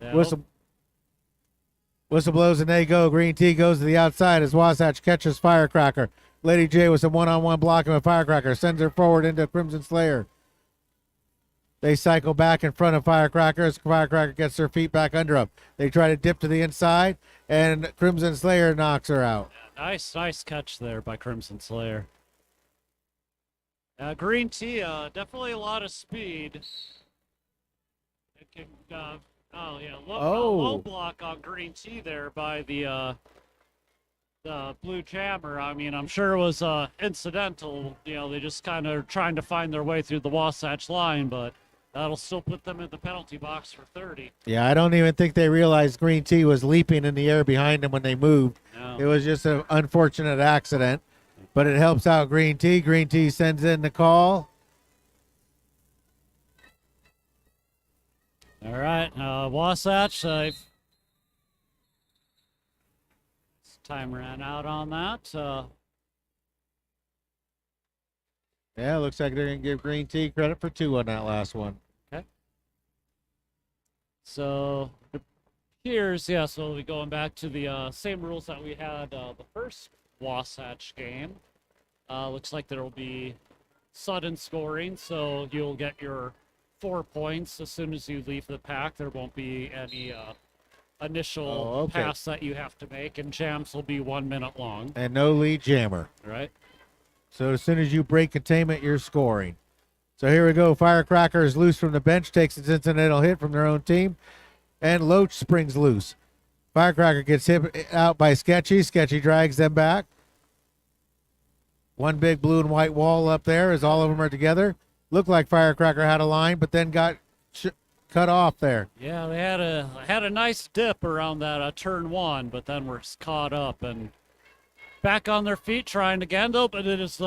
Whistle blows and they go. Green Tea goes to the outside as Wasatch catches Firecracker. Lady J with some one-on-one blocking with Firecracker. Sends her forward into Crimson Slayer. They cycle back in front of Firecracker as Firecracker gets her feet back under him. They try to dip to the inside, and Crimson Slayer knocks her out. Yeah, nice catch there by Crimson Slayer. Green Tea, definitely a lot of speed. It can, low block on Green Tea there by the Blue Jammer. I mean, I'm sure it was incidental. You know, they just kind of trying to find their way through the Wasatch line, but that'll still put them in the penalty box for 30. Yeah, I don't even think they realized Green Tea was leaping in the air behind them when they moved. No. It was just an unfortunate accident, but it helps out Green Tea. Green Tea sends in the call. All right, Wasatch. Time ran out on that. Yeah, looks like they're going to give Green Tea credit for 2 on that last one. Okay. So here's, so we'll be going back to the same rules that we had the first Wasatch game. Looks like there will be sudden scoring, so you'll get your 4 points as soon as you leave the pack. There won't be any initial pass that you have to make, and jams will be 1 minute long. And no lead jammer. Right. So as soon as you break containment, you're scoring. So here we go. Firecracker is loose from the bench, takes an incidental hit from their own team, and Loach springs loose. Firecracker gets hit out by Sketchy. Sketchy drags them back. One big blue and white wall up there as all of them are together. Looked like Firecracker had a line, but then got cut off there. Yeah, they had a nice dip around that turn 1, but then we're caught up and back on their feet trying again though. But it is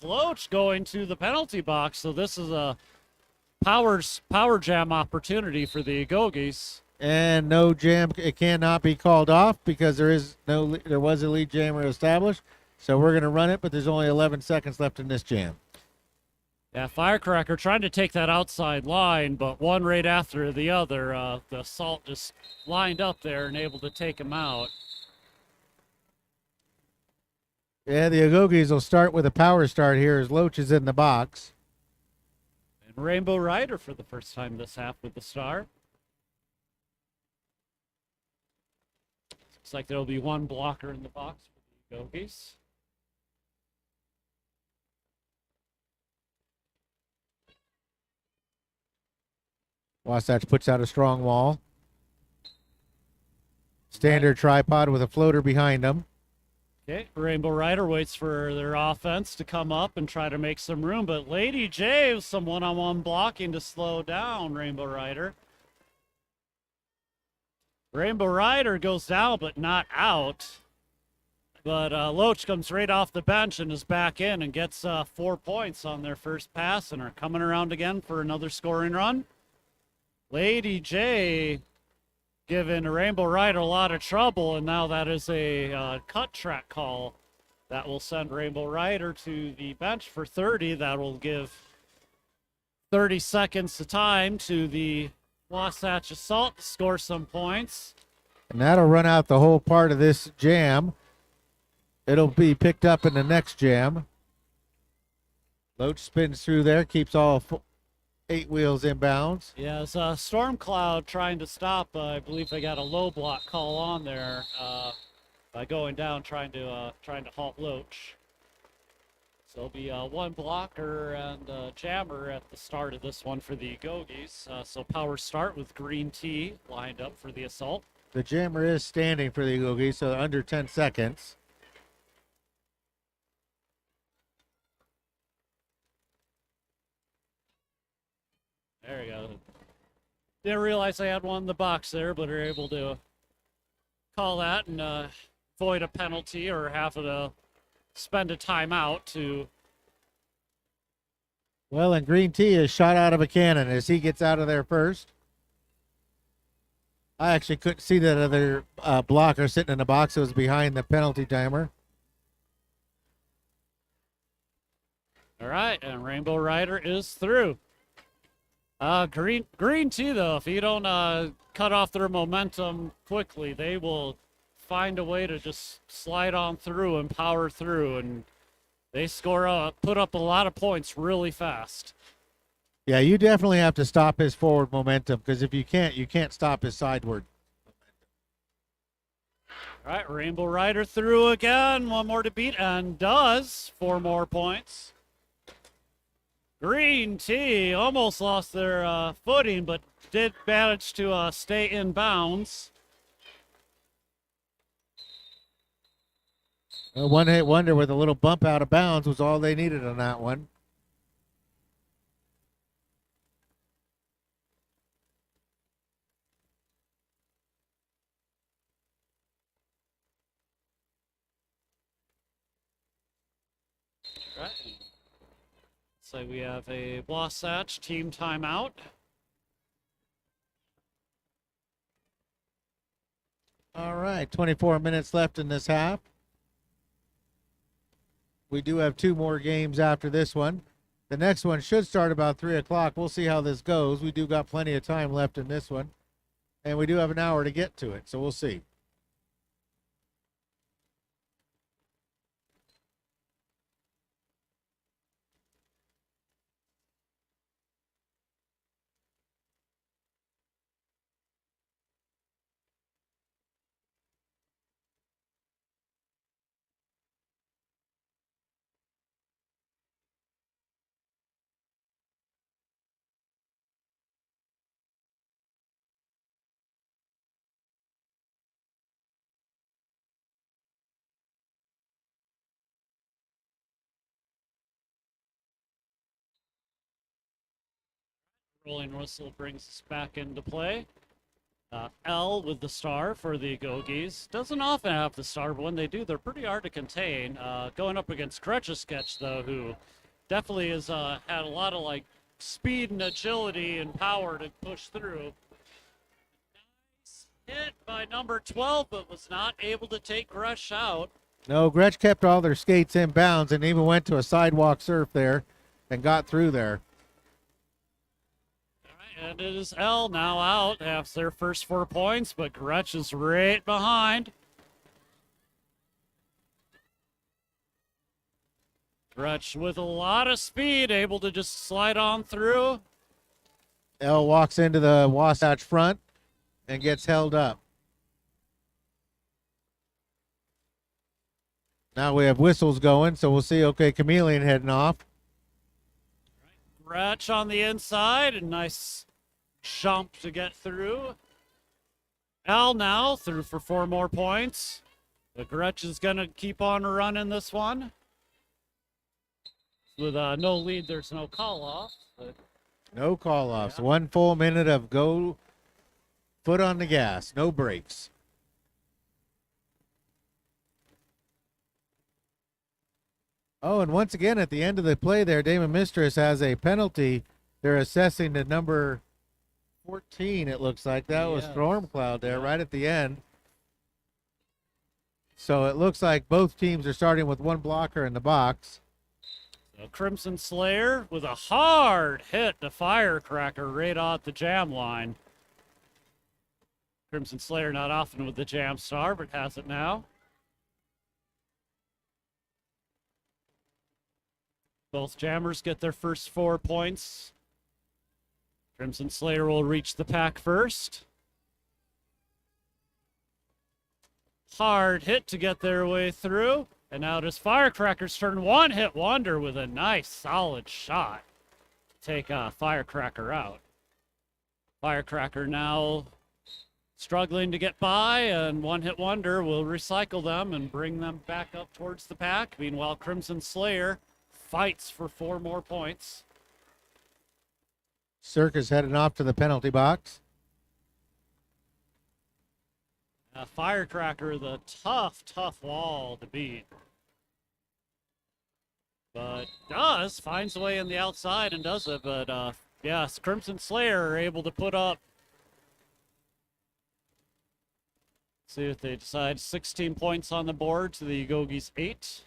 Loach going to the penalty box, so this is a power jam opportunity for the Agoges. And no jam, it cannot be called off because there was a lead jammer established. So we're going to run it, but there's only 11 seconds left in this jam. Yeah, Firecracker trying to take that outside line, but one right after the other. The Assault just lined up there and able to take him out. Yeah, the Agoges will start with a power start here as Loach is in the box. And Rainbow Rider for the first time this half with the star. Looks like there'll be one blocker in the box for the Agoges. Wasatch puts out a strong wall. Standard tripod with a floater behind them. Okay, Rainbow Rider waits for their offense to come up and try to make some room, but Lady J with some one-on-one blocking to slow down Rainbow Rider. Rainbow Rider goes down, but not out. But Loach comes right off the bench and is back in and gets 4 points on their first pass and are coming around again for another scoring run. Lady J giving Rainbow Rider a lot of trouble, and now that is a cut track call that will send Rainbow Rider to the bench for 30. That will give 30 seconds of time to the Wasatch Assault to score some points. And that'll run out the whole part of this jam. It'll be picked up in the next jam. Loach spins through there, keeps all 8 wheels inbounds. Yeah, it's Storm Cloud trying to stop. I believe they got a low block call on there by going down, trying to halt Loach. So there'll be one blocker and a jammer at the start of this one for the Agoges. So power start with green tea lined up for the assault. The jammer is standing for the Agoges, so under 10 seconds. There we go. Didn't realize I had one in the box there, but are able to call that and avoid a penalty or having to spend a timeout to. Well, and green tea is shot out of a cannon as he gets out of there first. I actually couldn't see that other blocker sitting in the box. It was behind the penalty timer. All right, and Rainbow Rider is through. Green tea, though, if you don't cut off their momentum quickly, they will find a way to just slide on through and power through, and they put up a lot of points really fast. Yeah, you definitely have to stop his forward momentum, because if you can't stop his sideward. All right, Rainbow Rider through again. One more to beat, and does 4 more points. Green tea almost lost their footing, but did manage to stay in bounds. A one-hit wonder with a little bump out of bounds was all they needed on that one. All right. So we have a Wasatch team timeout. All right, 24 minutes left in this half. We do have 2 more games after this one. The next one should start about 3 o'clock. We'll see how this goes. We do got plenty of time left in this one. And we do have an hour to get to it, so we'll see. Rolling whistle brings us back into play. L with the star for the Agoges. Doesn't often have the star, but when they do, they're pretty hard to contain. Going up against Sketch, though, who definitely has had a lot of speed and agility and power to push through. Nice hit by number 12, but was not able to take Gresh out. No, Gretsch kept all their skates in bounds and even went to a sidewalk surf there and got through there. And it is L now out. Have their first 4 points, but Gretsch is right behind. Gretsch with a lot of speed, able to just slide on through. L walks into the Wasatch front and gets held up. Now we have whistles going, so we'll see. Okay, Chameleon heading off. Gretsch on the inside, a nice jump to get through. Al now through for 4 more points. But Gretsch is going to keep on running this one. With no lead, there's no call off. But No call offs. Yeah. 1 full minute of go, foot on the gas, no brakes. Oh, and once again at the end of the play there, Damon Mistress has a penalty. They're assessing the number 14, it looks like. That was Yes. Storm Cloud there Yeah. right at the end. So it looks like both teams are starting with 1 blocker in the box. So Crimson Slayer with a hard hit to Firecracker right off the jam line. Crimson Slayer not often with the jam star, but has it now. Both jammers get their first 4 points. Crimson Slayer will reach the pack first. Hard hit to get their way through. And now it is Firecracker's turn. One-hit wonder with a nice, solid shot to take Firecracker out. Firecracker now struggling to get by, and one-hit wonder will recycle them and bring them back up towards the pack. Meanwhile, Crimson Slayer fights for 4 more points. Circus heading off to the penalty box. Firecracker, the tough wall to beat. But finds a way in the outside and does it. But yes, Crimson Slayer are able to put up, see if they decide, 16 points on the board to the Agoges 8.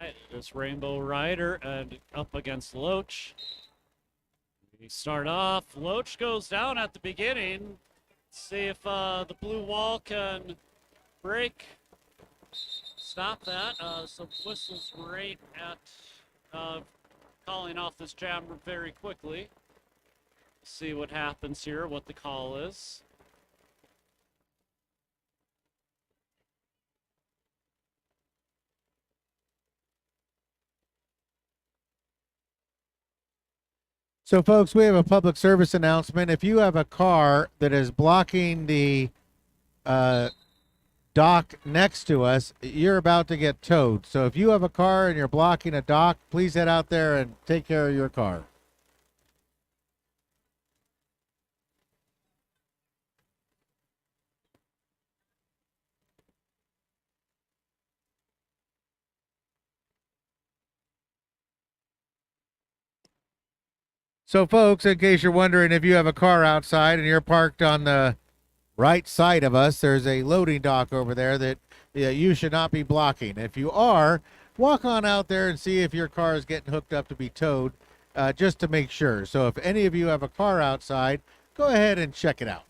Right, this Rainbow Rider and up against Loach. We start off. Loach goes down at the beginning. See if the blue wall can break. Stop that. Some whistles right at calling off this jam very quickly. See what happens here, what the call is. So, folks, we have a public service announcement. If you have a car that is blocking the dock next to us, you're about to get towed. So if you have a car and you're blocking a dock, please head out there and take care of your car. So, folks, in case you're wondering, if you have a car outside and you're parked on the right side of us, there's a loading dock over there that you should not be blocking. If you are, walk on out there and see if your car is getting hooked up to be towed, just to make sure. So if any of you have a car outside, go ahead and check it out.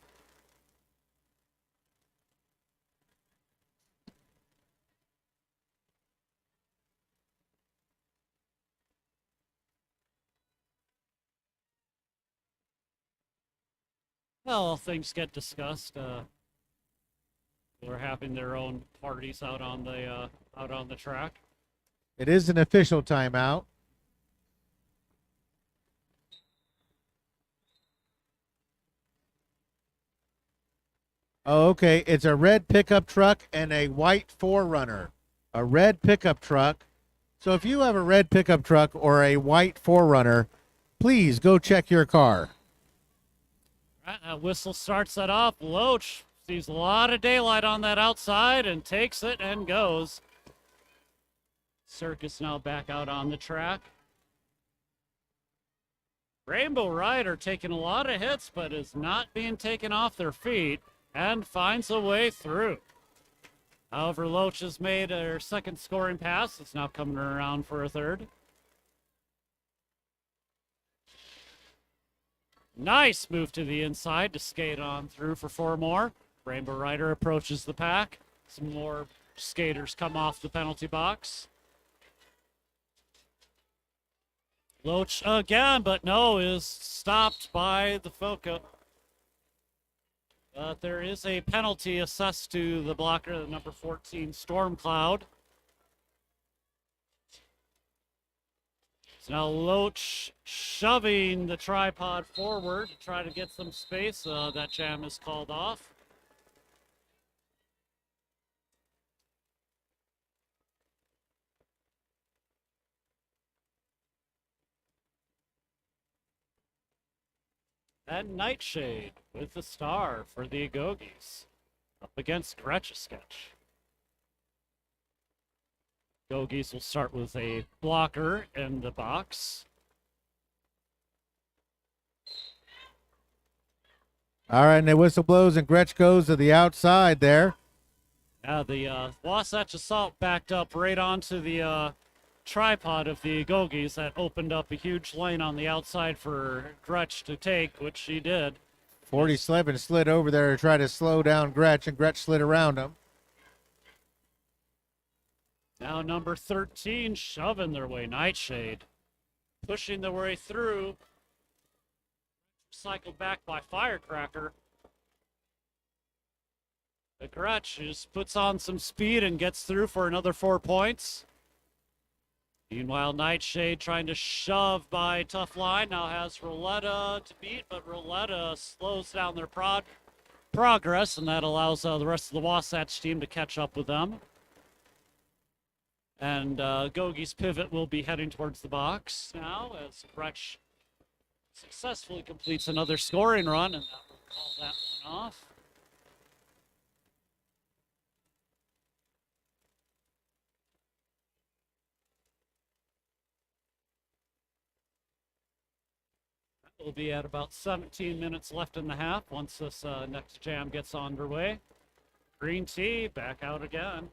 Well, things get discussed. They're having their own parties out on the track. It is an official timeout. Oh, okay. It's a red pickup truck and a white 4Runner. A red pickup truck. So if you have a red pickup truck or a white 4Runner, please go check your car. Right, that whistle starts that off. Loach sees a lot of daylight on that outside and takes it and goes. Circus now back out on the track. Rainbow Rider taking a lot of hits, but is not being taken off their feet and finds a way through. However, Loach has made her second scoring pass. It's now coming around for a third. Nice move to the inside to skate on through for 4 more. Rainbow Rider approaches the pack. Some more skaters come off the penalty box. Loach again, but no, is stopped by the FoCo. There is a penalty assessed to the blocker, the number 14 Storm Cloud. So now Loach shoving the tripod forward to try to get some space. That jam is called off. And Nightshade with the star for the Agoges up against Sketch. Agoges will start with a blocker in the box. All right, and the whistle blows and Gretsch goes to the outside there. Now the Wasatch Assault backed up right onto the tripod of the Agoges. That opened up a huge lane on the outside for Gretsch to take, which she did. 47 slid over there to try to slow down Gretsch, and Gretsch slid around him. Now number 13 shoving their way. Nightshade pushing their way through. Cycled back by Firecracker. The Agoges puts on some speed and gets through for another 4 points. Meanwhile, Nightshade trying to shove by Tough Line. Now has Roletta to beat, but Roletta slows down their progress, and that allows the rest of the Wasatch team to catch up with them. And Agoges pivot will be heading towards the box now as Gretsch successfully completes another scoring run, and that will call that one off. We'll be at about 17 minutes left in the half once this next jam gets underway. Green Tea back out again.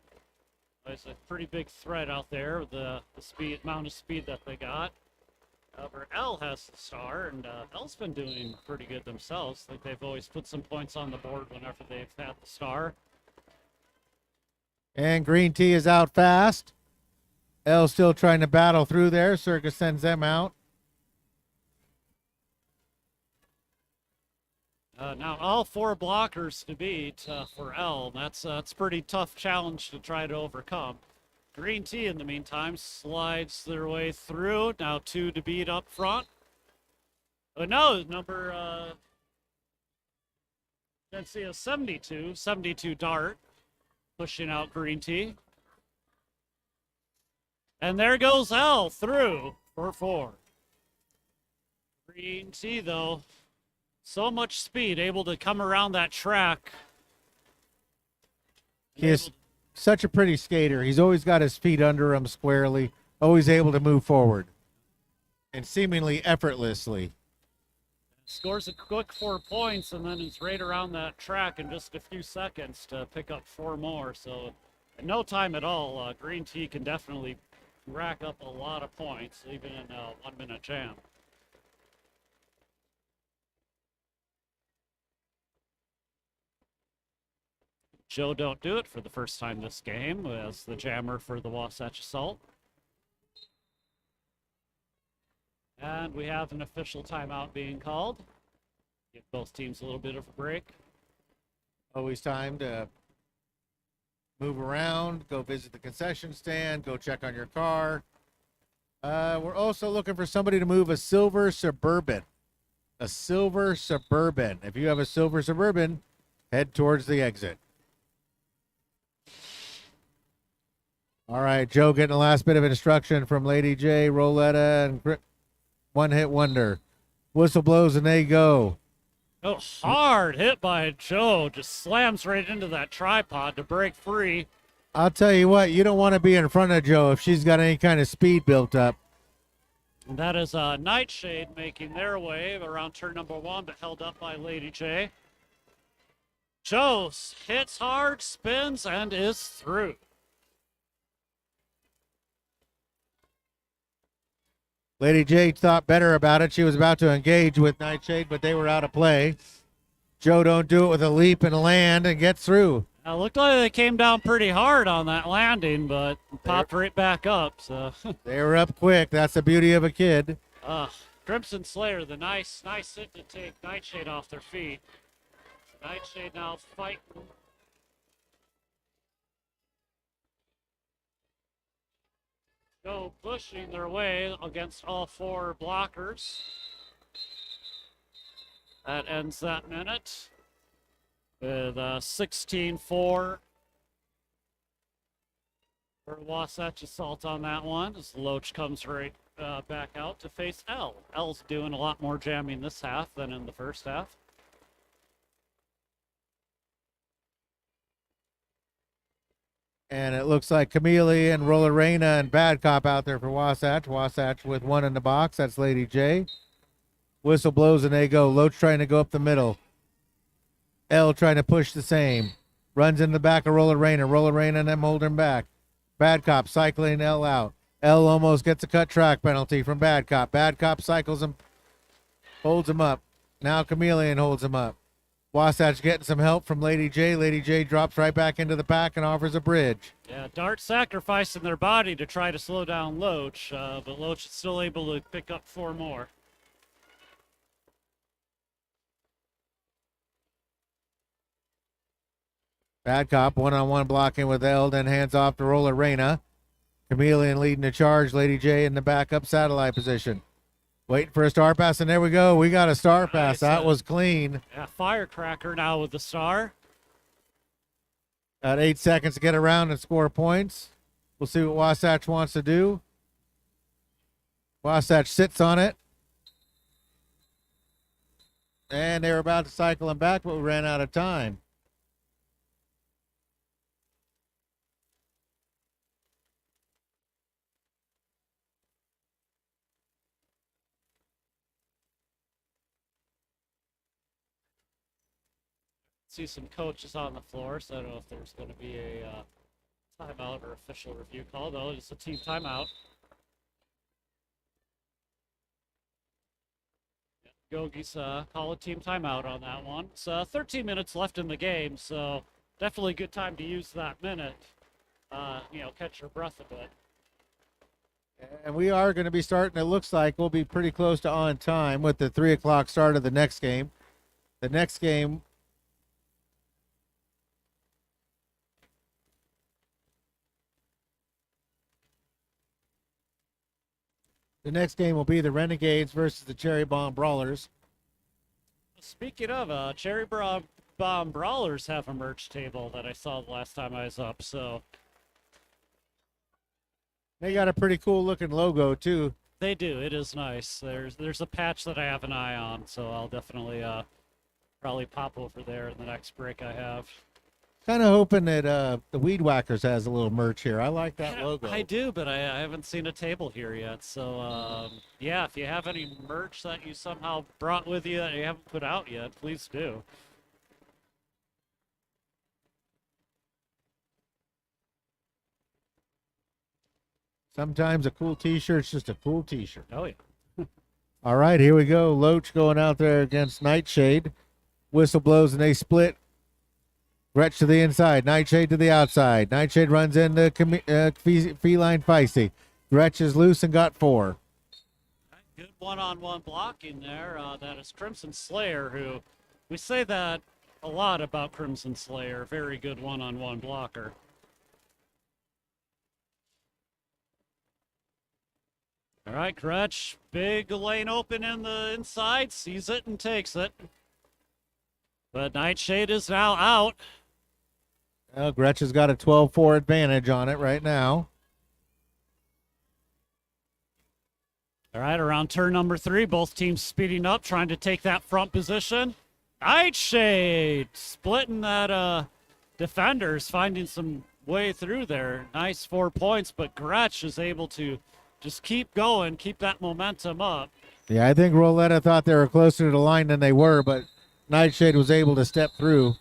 There's a pretty big threat out there with the amount of speed that they got. However, L has the star, and L's been doing pretty good themselves. I think they've always put some points on the board whenever they've had the star. And Green Tea is out fast. L still trying to battle through there. Circus sends them out. Now all 4 blockers to beat for L. That's a pretty tough challenge to try to overcome. Green Tea, in the meantime, slides their way through. Now 2 to beat up front. Oh no, number let's see, a 72 Dart pushing out Green Tea. And there goes L through for 4. Green Tea, though, so much speed, able to come around that track. He is such a pretty skater. He's always got his feet under him squarely, always able to move forward, and seemingly effortlessly. Scores a quick 4 points, and then he's right around that track in just a few seconds to pick up 4 more. So in no time at all, Green Tea can definitely rack up a lot of points, even in a 1-minute jam. Joe Don't Do It for the first time this game as the jammer for the Wasatch Assault. And we have an official timeout being called. Give both teams a little bit of a break. Always time to move around, go visit the concession stand, go check on your car. We're also looking for somebody to move a silver Suburban. A silver Suburban. If you have a silver Suburban, head towards the exit. All right, Joe getting the last bit of instruction from Lady J, Roletta, and One Hit Wonder. Whistle blows and they go. Oh, hard hit by Joe. Just slams right into that tripod to break free. I'll tell you what, you don't want to be in front of Joe if she's got any kind of speed built up. And that is Nightshade making their way around turn number 1, but held up by Lady J. Joe hits hard, spins, and is through. Lady J thought better about it. She was about to engage with Nightshade, but they were out of play. Joe Don't Do It with a leap and land and gets through. It looked like they came down pretty hard on that landing, but popped right back up. So they were up quick. That's the beauty of a kid. Crimson Slayer, the nice hit to take Nightshade off their feet. Nightshade now fighting. Go pushing their way against all 4 blockers. That ends that minute with 16-4 for Wasatch Assault on that one as Loach comes right back out to face L. L's doing a lot more jamming this half than in the first half. And it looks like Chameleon, Roller Reina, and Bad Cop out there for Wasatch. Wasatch with 1 in the box. That's Lady J. Whistle blows and they go. Loach trying to go up the middle. L trying to push the same. Runs in the back of Roller Reina. Roller Reina and them hold him back. Bad Cop cycling L out. L almost gets a cut track penalty from Bad Cop. Bad Cop cycles him, holds him up. Now Chameleon holds him up. Wasatch getting some help from Lady J. Lady J drops right back into the pack and offers a bridge. Yeah, Dart sacrificing their body to try to slow down Loach, but Loach is still able to pick up 4 more. Bad Cop one-on-one blocking with Eldon, hands off to Roller Reyna. Chameleon leading the charge. Lady J in the backup satellite position. Waiting for a star pass, and there we go. We got a star pass. That was clean. Yeah, Firecracker now with the star. Got 8 seconds to get around and score points. We'll see what Wasatch wants to do. Wasatch sits on it. And they were about to cycle him back, but we ran out of time. See some coaches on the floor, so I don't know if there's going to be a timeout or official review call, though. It's a team timeout. Agoges call a team timeout on that one. It's 13 minutes left in the game, so definitely a good time to use that minute. Catch your breath a bit. And we are going to be starting, it looks like we'll be pretty close to on time with the 3 o'clock start of the next game. The next game will be the Renegades versus the Cherry Bomb Brawlers. Speaking of, Cherry Bomb Brawlers have a merch table that I saw the last time I was up, so. They got a pretty cool looking logo too. They do. It is nice. There's a patch that I have an eye on, so I'll definitely probably pop over there in the next break I have. Kind of hoping that the Weed Whackers has a little merch here. I like that logo. I do, but I haven't seen a table here yet. So yeah, if you have any merch that you somehow brought with you that you haven't put out yet, please do. Sometimes a cool t-shirt's just a cool t-shirt. Oh yeah. All right, here we go. Loach going out there against Nightshade. Whistle blows and they split. Gretsch to the inside. Nightshade to the outside. Nightshade runs into Feline Feisty. Gretsch is loose and got 4. Good one-on-one blocking there. That is Crimson Slayer, who we say that a lot about Crimson Slayer. Very good one-on-one blocker. All right, Gretsch, big lane open in the inside, sees it and takes it. But Nightshade is now out. Well, Gretsch has got a 12-4 advantage on it right now. All right, around turn number 3, both teams speeding up, trying to take that front position. Nightshade splitting that defenders, finding some way through there. Nice 4 points, but Gretsch is able to just keep going, keep that momentum up. Yeah, I think Roletta thought they were closer to the line than they were, but Nightshade was able to step through.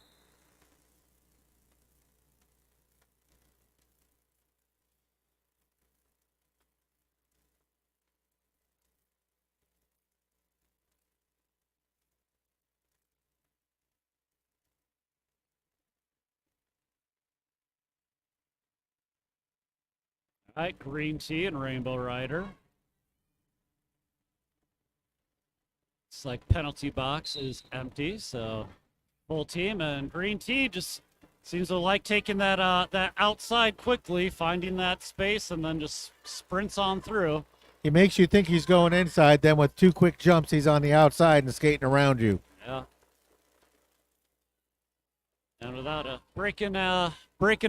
All right, Green Tea and Rainbow Rider. It's like penalty box is empty, so full team, and Green Tea just seems to like taking that that outside quickly, finding that space, and then just sprints on through. He makes you think he's going inside, then with 2 quick jumps, he's on the outside and skating around you. Yeah. And without a breaking a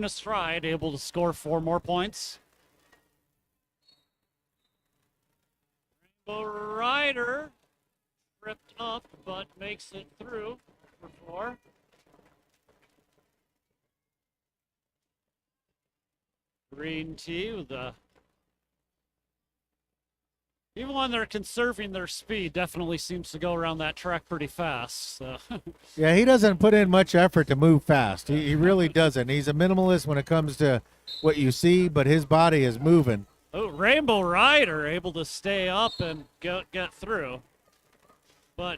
stride, able to score 4 more points. Rainbow Rider tripped up, but makes it through for 4. Green Tea with the. Even when they're conserving their speed, definitely seems to go around that track pretty fast. So. Yeah, he doesn't put in much effort to move fast. He really doesn't. He's a minimalist when it comes to what you see, but his body is moving. Oh, Rainbow Rider able to stay up and get through. But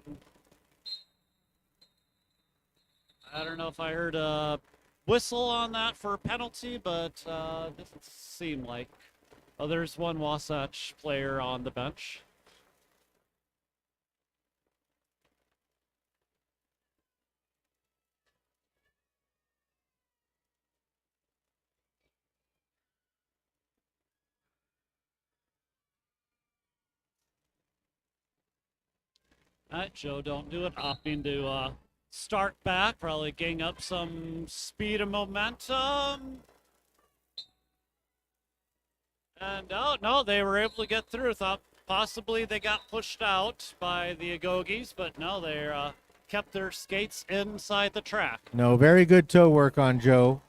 I don't know if I heard a whistle on that for a penalty, but doesn't seem like. Oh, there's one Wasatch player on the bench. All right, Joe, don't do it. Opting to start back, probably gain up some speed and momentum. And oh, no, they were able to get through. Thought possibly they got pushed out by the Agoges, but no, they kept their skates inside the track. No, very good toe work on Joe.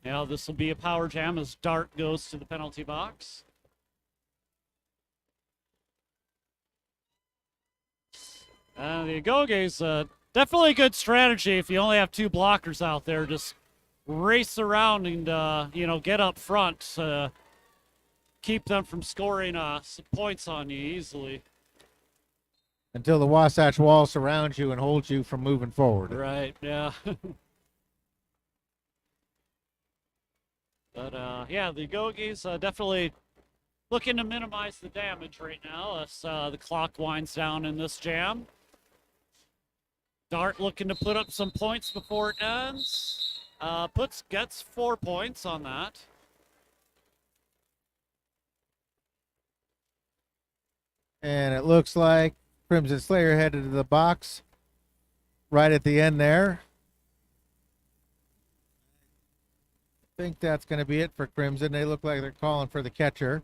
Now this will be a power jam as Dart goes to the penalty box. The Agoges, definitely a good strategy if you only have two blockers out there. Just race around and, get up front. Keep them from scoring some points on you easily. Until the Wasatch Wall surrounds you and holds you from moving forward. Right, yeah. But, the Agoges definitely looking to minimize the damage right now as the clock winds down in this jam. Dart looking to put up some points before it ends. Gets 4 points on that. And it looks like Crimson Slayer headed to the box right at the end there. I think that's going to be it for Crimson. They look like they're calling for the catcher.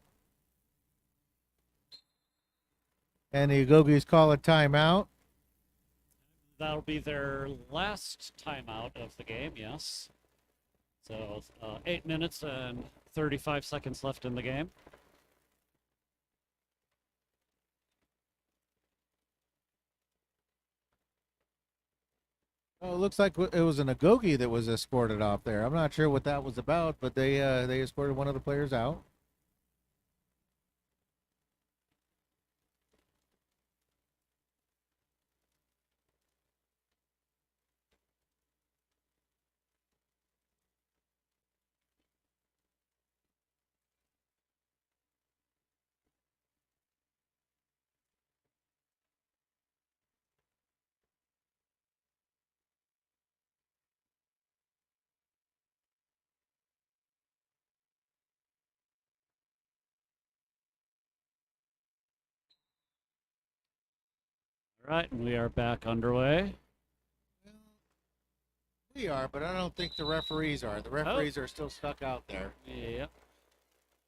And the Agoges call a timeout. That'll be their last timeout of the game, yes. So 8 minutes and 35 seconds left in the game. Oh, it looks like it was an Agoge that was escorted off there. I'm not sure what that was about, but they escorted one of the players out. All right, and we are back underway. We are, but I don't think the referees are. The referees are still stuck out there. Yep.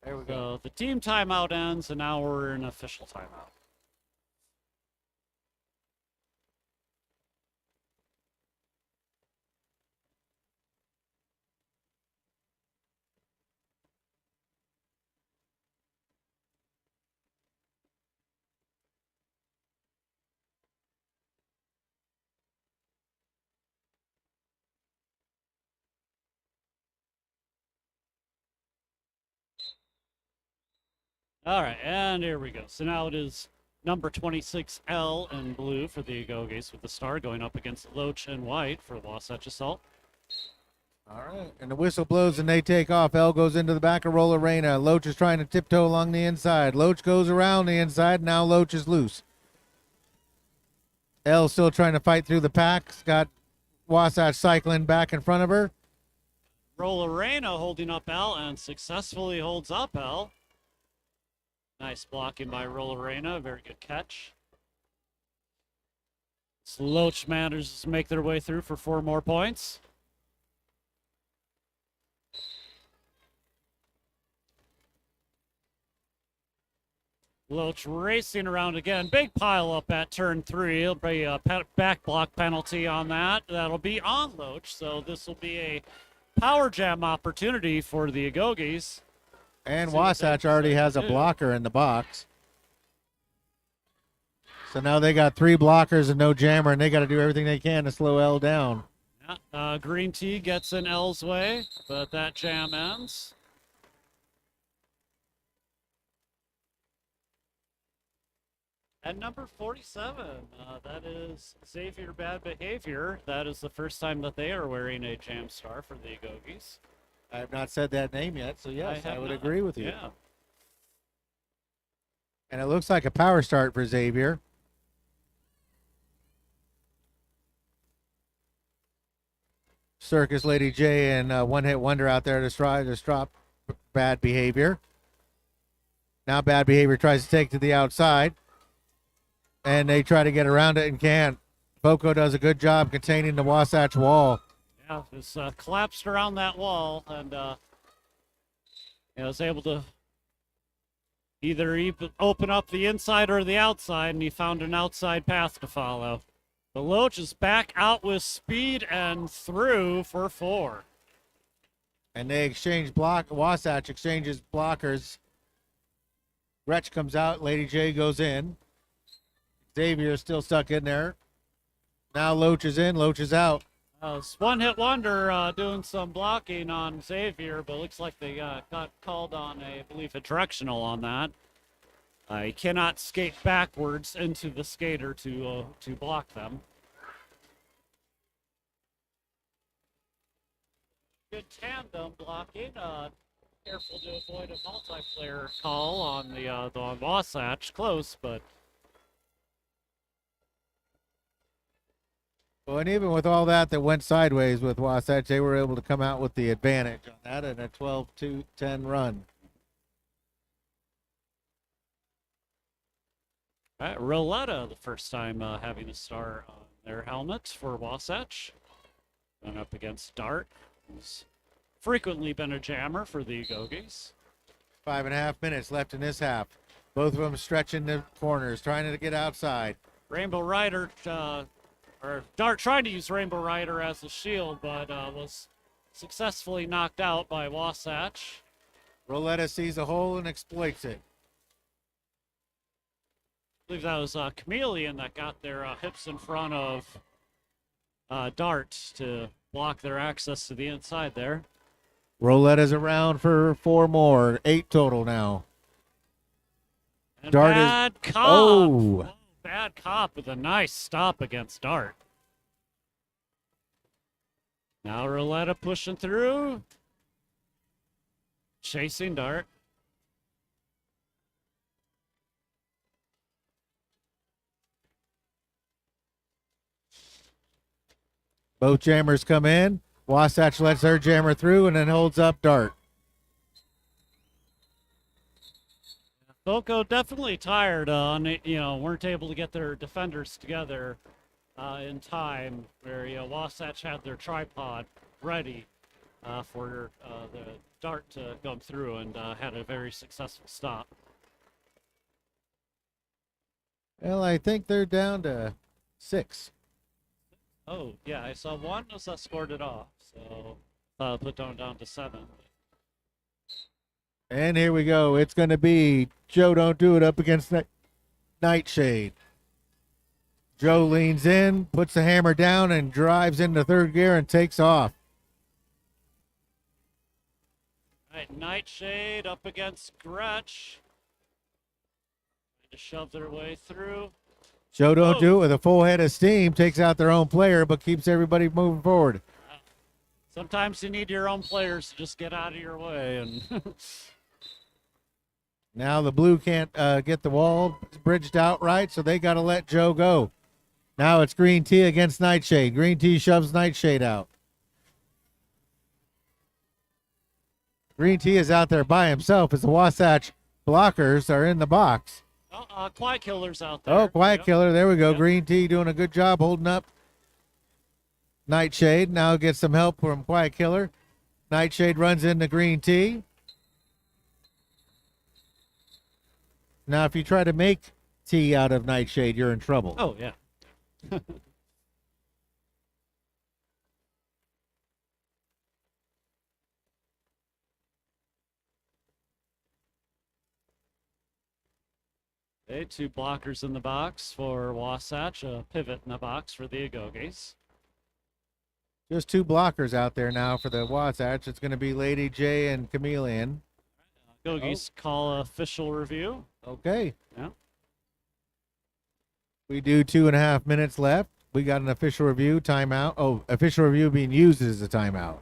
There we go. So the team timeout ends, and now we're in official timeout. All right, and here we go. So now it is number 26L in blue for the Agoges with the star going up against Loach in white for Wasatch Assault. All right, and the whistle blows and they take off. L goes into the back of Roller Reyna. Loach is trying to tiptoe along the inside. Loach goes around the inside. Now Loach is loose. L still trying to fight through the pack. Got Wasatch cycling back in front of her. Roller Reyna holding up L and successfully holds up L. Nice blocking by Roller Reyna. Very good catch. So Loach manages to make their way through for 4 more points. Loach racing around again. Big pile up at turn 3. It'll be a back block penalty on that. That'll be on Loach. So this will be a power jam opportunity for the Agoges. And Wasatch already has a blocker in the box. So now they got 3 blockers and no jammer, and they got to do everything they can to slow L down. Yeah, Green Tea gets in L's way, but that jam ends. And number 47, that is Xavier Bad Behavior. That is the first time that they are wearing a Jam Star for the Agoges. I have not said that name yet, so yes, I have would not. agree with you. Yeah. And it looks like a power start for Xavier. Circus Lady J and One Hit Wonder out there to stop Bad Behavior. Now Bad Behavior tries to take to the outside, and they try to get around it and can't. FoCo does a good job containing the Wasatch wall. Yeah, it's collapsed around that wall, and was able to either open up the inside or the outside, and he found an outside path to follow. The Loach is back out with speed and through for 4. And they exchange Wasatch exchanges blockers. Gretsch comes out. Lady J goes in. Xavier is still stuck in there. Now Loach is in. Loach is out. It's One Hit Wonder doing some blocking on Xavier, but looks like they got called on I believe, a directional on that. He cannot skate backwards into the skater to block them. Good tandem blocking. Careful to avoid a multiplayer call on the Wasatch. Close, but. Well, and even with all that went sideways with Wasatch, they were able to come out with the advantage on that in a 12-2-10 run. All right, Roletta, the first time having a star on their helmet for Wasatch. Going up against Dart, who's frequently been a jammer for the Agoges. 5.5 minutes left in this half. Both of them stretching the corners, trying to get outside. Rainbow Rider, or Dart trying to use Rainbow Rider as a shield, but was successfully knocked out by Wasatch. Roletta sees a hole and exploits it. I believe that was Chameleon that got their hips in front of Dart to block their access to the inside there. Roletta's around for 4 more. 8 total now. And Dart Bad Cop. Oh. Bad Cop with a nice stop against Dart. Now Roletta pushing through. Chasing Dart. Both jammers come in. Wasatch lets their jammer through and then holds up Dart. FoCo definitely tired weren't able to get their defenders together in time, where Wasatch had their tripod ready for the Dart to come through and had a very successful stop. Well, I think they're down to 6. Oh, yeah, I saw one was escorted off, so put down to 7. And here we go. It's going to be Joe Don't Do It up against Nightshade. Joe leans in, puts the hammer down, and drives into third gear and takes off. All right, Nightshade up against Gretsch. Trying to shove their way through. Joe Don't Do It with a full head of steam, takes out their own player, but keeps everybody moving forward. Sometimes you need your own players to just get out of your way. And now the blue can't get the wall bridged out right, so they got to let Joe go. Now it's Green Tea against Nightshade. Green Tea shoves Nightshade out. Green Tea is out there by himself as the Wasatch blockers are in the box. Quiet Killer's out there. Oh, Quiet Yep. Killer. There we go. Yep. Green Tea doing a good job holding up Nightshade. Now gets some help from Quiet Killer. Nightshade runs into Green Tea. Now, if you try to make tea out of Nightshade, you're in trouble. Oh, yeah. Okay, 2 blockers in the box for Wasatch, a pivot in the box for the Agoges. Just 2 blockers out there now for the Wasatch. It's going to be Lady J and Chameleon. Agoges call official review. Okay. Yeah. We do 2.5 minutes left. We got an official review timeout. Oh, official review being used as a timeout.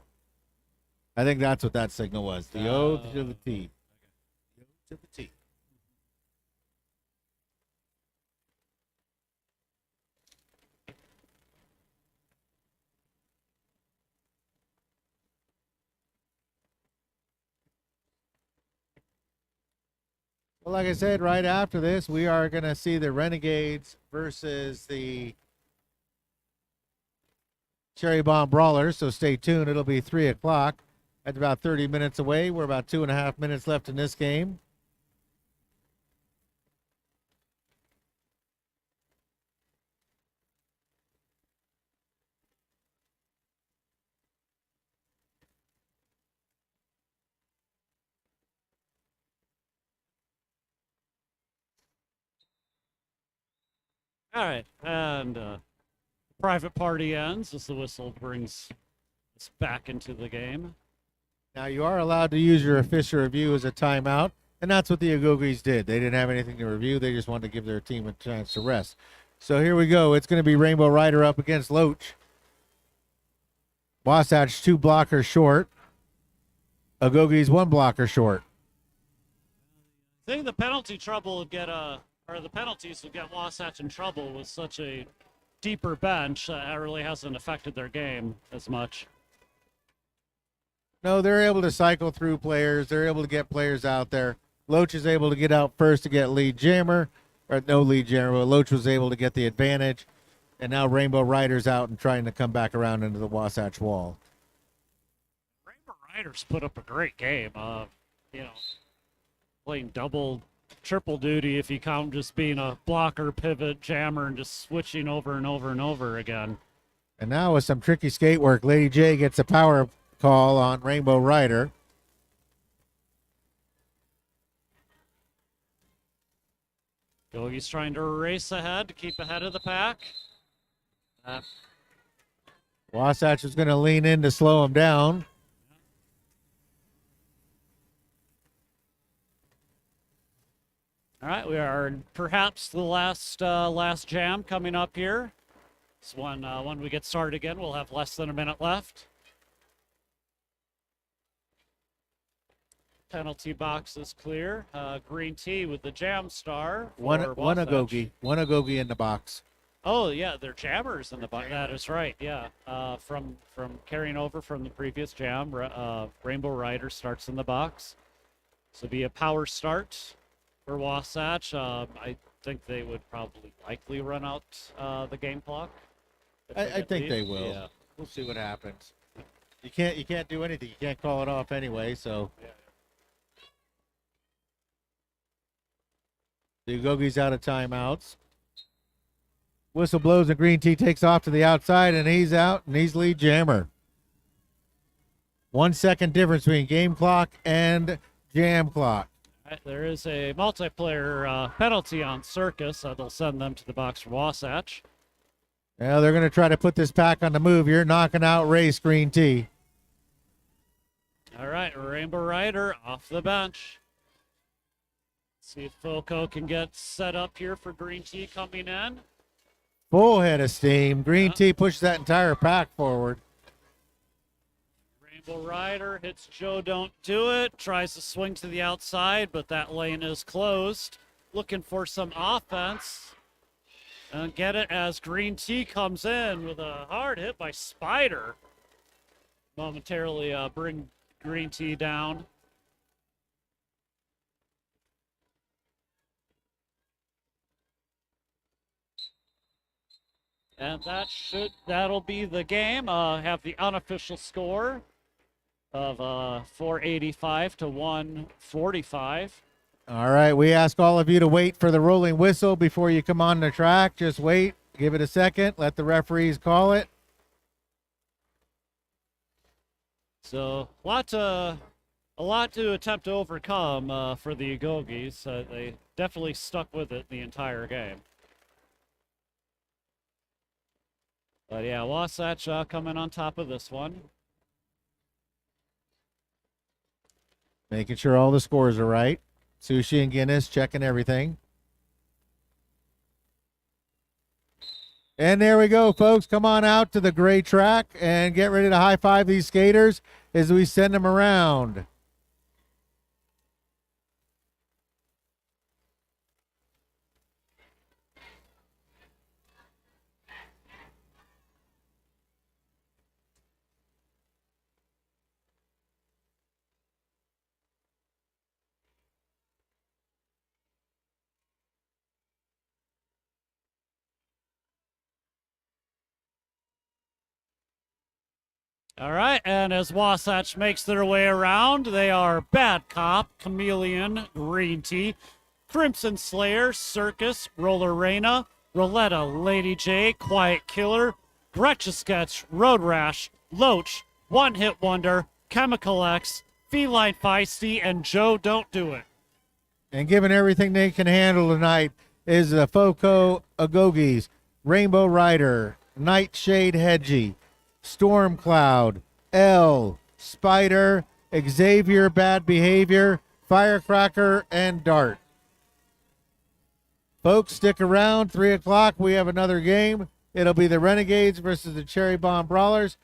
I think that's what that signal was. The O to the T. The O to the T. Well, like I said, right after this, we are going to see the Renegades versus the Cherry Bomb Brawlers. So stay tuned. It'll be 3 o'clock. That's about 30 minutes away. We're about 2.5 minutes left in this game. All right, and private party ends as the whistle brings us back into the game. Now, you are allowed to use your official review as a timeout, and that's what the Agoges did. They didn't have anything to review. They just wanted to give their team a chance to rest. So here we go. It's going to be Rainbow Rider up against Loach. Wasatch 2 blockers short. Agoges 1 blocker short. I think the penalty trouble would get or the penalties would get Wasatch in trouble with such a deeper bench that really hasn't affected their game as much. No, they're able to cycle through players. They're able to get players out there. Loach is able to get out first to get lead jammer. Or no lead jammer, but Loach was able to get the advantage. And now Rainbow Rider's out and trying to come back around into the Wasatch wall. Rainbow Riders put up a great game. Playing triple duty if you count just being a blocker, pivot, jammer, and just switching over and over and over again. And now with some tricky skate work, Lady J gets a power call on Rainbow Rider. Gogi's trying to race ahead to keep ahead of the pack. Wasatch is going to lean in to slow him down. All right, we are perhaps the last jam coming up here. So when we get started again, we'll have less than a minute left. Penalty box is clear. Green Tea with the jam star. One Agoge in the box. Oh yeah, they're jammers in the box. That is right. Yeah, from carrying over from the previous jam, Rainbow Rider starts in the box. So be a power start for Wasatch. I think they would probably likely run out the game clock. I think they will. Yeah. We'll see what happens. You can't do anything. You can't call it off anyway. So Yeah. the Agoge's out of timeouts. Whistle blows and Green Tea takes off to the outside, and he's out, and he's lead jammer. 1 second difference between game clock and jam clock. Right, there is a multiplayer penalty on Circus. That'll send them to the box for Wasatch. Now they're going to try to put this pack on the move here, knocking out Race Green Tea. All right, Rainbow Rider off the bench. See if FoCo can get set up here for Green Tea coming in. Full head of steam. Green Tea pushes that entire pack forward. Rainbow Rider hits Joe Don't Do It. Tries to swing to the outside, but that lane is closed. Looking for some offense. And get it as Green Tea comes in with a hard hit by Spider. Momentarily bring Green Tea down. And that'll be the game. Have the unofficial score of 485 to 145. All right, we ask all of you to wait for the rolling whistle before you come on the track. Just wait, give it a second, let the referees call it. So a lot to attempt to overcome for the Agoges. They definitely stuck with it the entire game. But yeah, Wasatch coming on top of this one. Making sure all the scores are right. Sushi and Guinness checking everything. And there we go, folks. Come on out to the gray track and get ready to high five these skaters as we send them around. All right, and as Wasatch makes their way around, they are Bad Cop, Chameleon, Green Tea, Crimson Slayer, Circus, Roller Reina, Roletta, Lady J, Quiet Killer, Gretcha Sketch, Road Rash, Loach, One Hit Wonder, Chemical X, Feline Feisty, and Joe Don't Do It. And given everything they can handle tonight is the FoCo Agoges, Rainbow Rider, Nightshade Hedgie, Storm Cloud, L, Spider, Xavier Bad Behavior, Firecracker, and Dart. Folks, stick around. 3 o'clock, we have another game. It'll be the Renegades versus the Cherry Bomb Brawlers.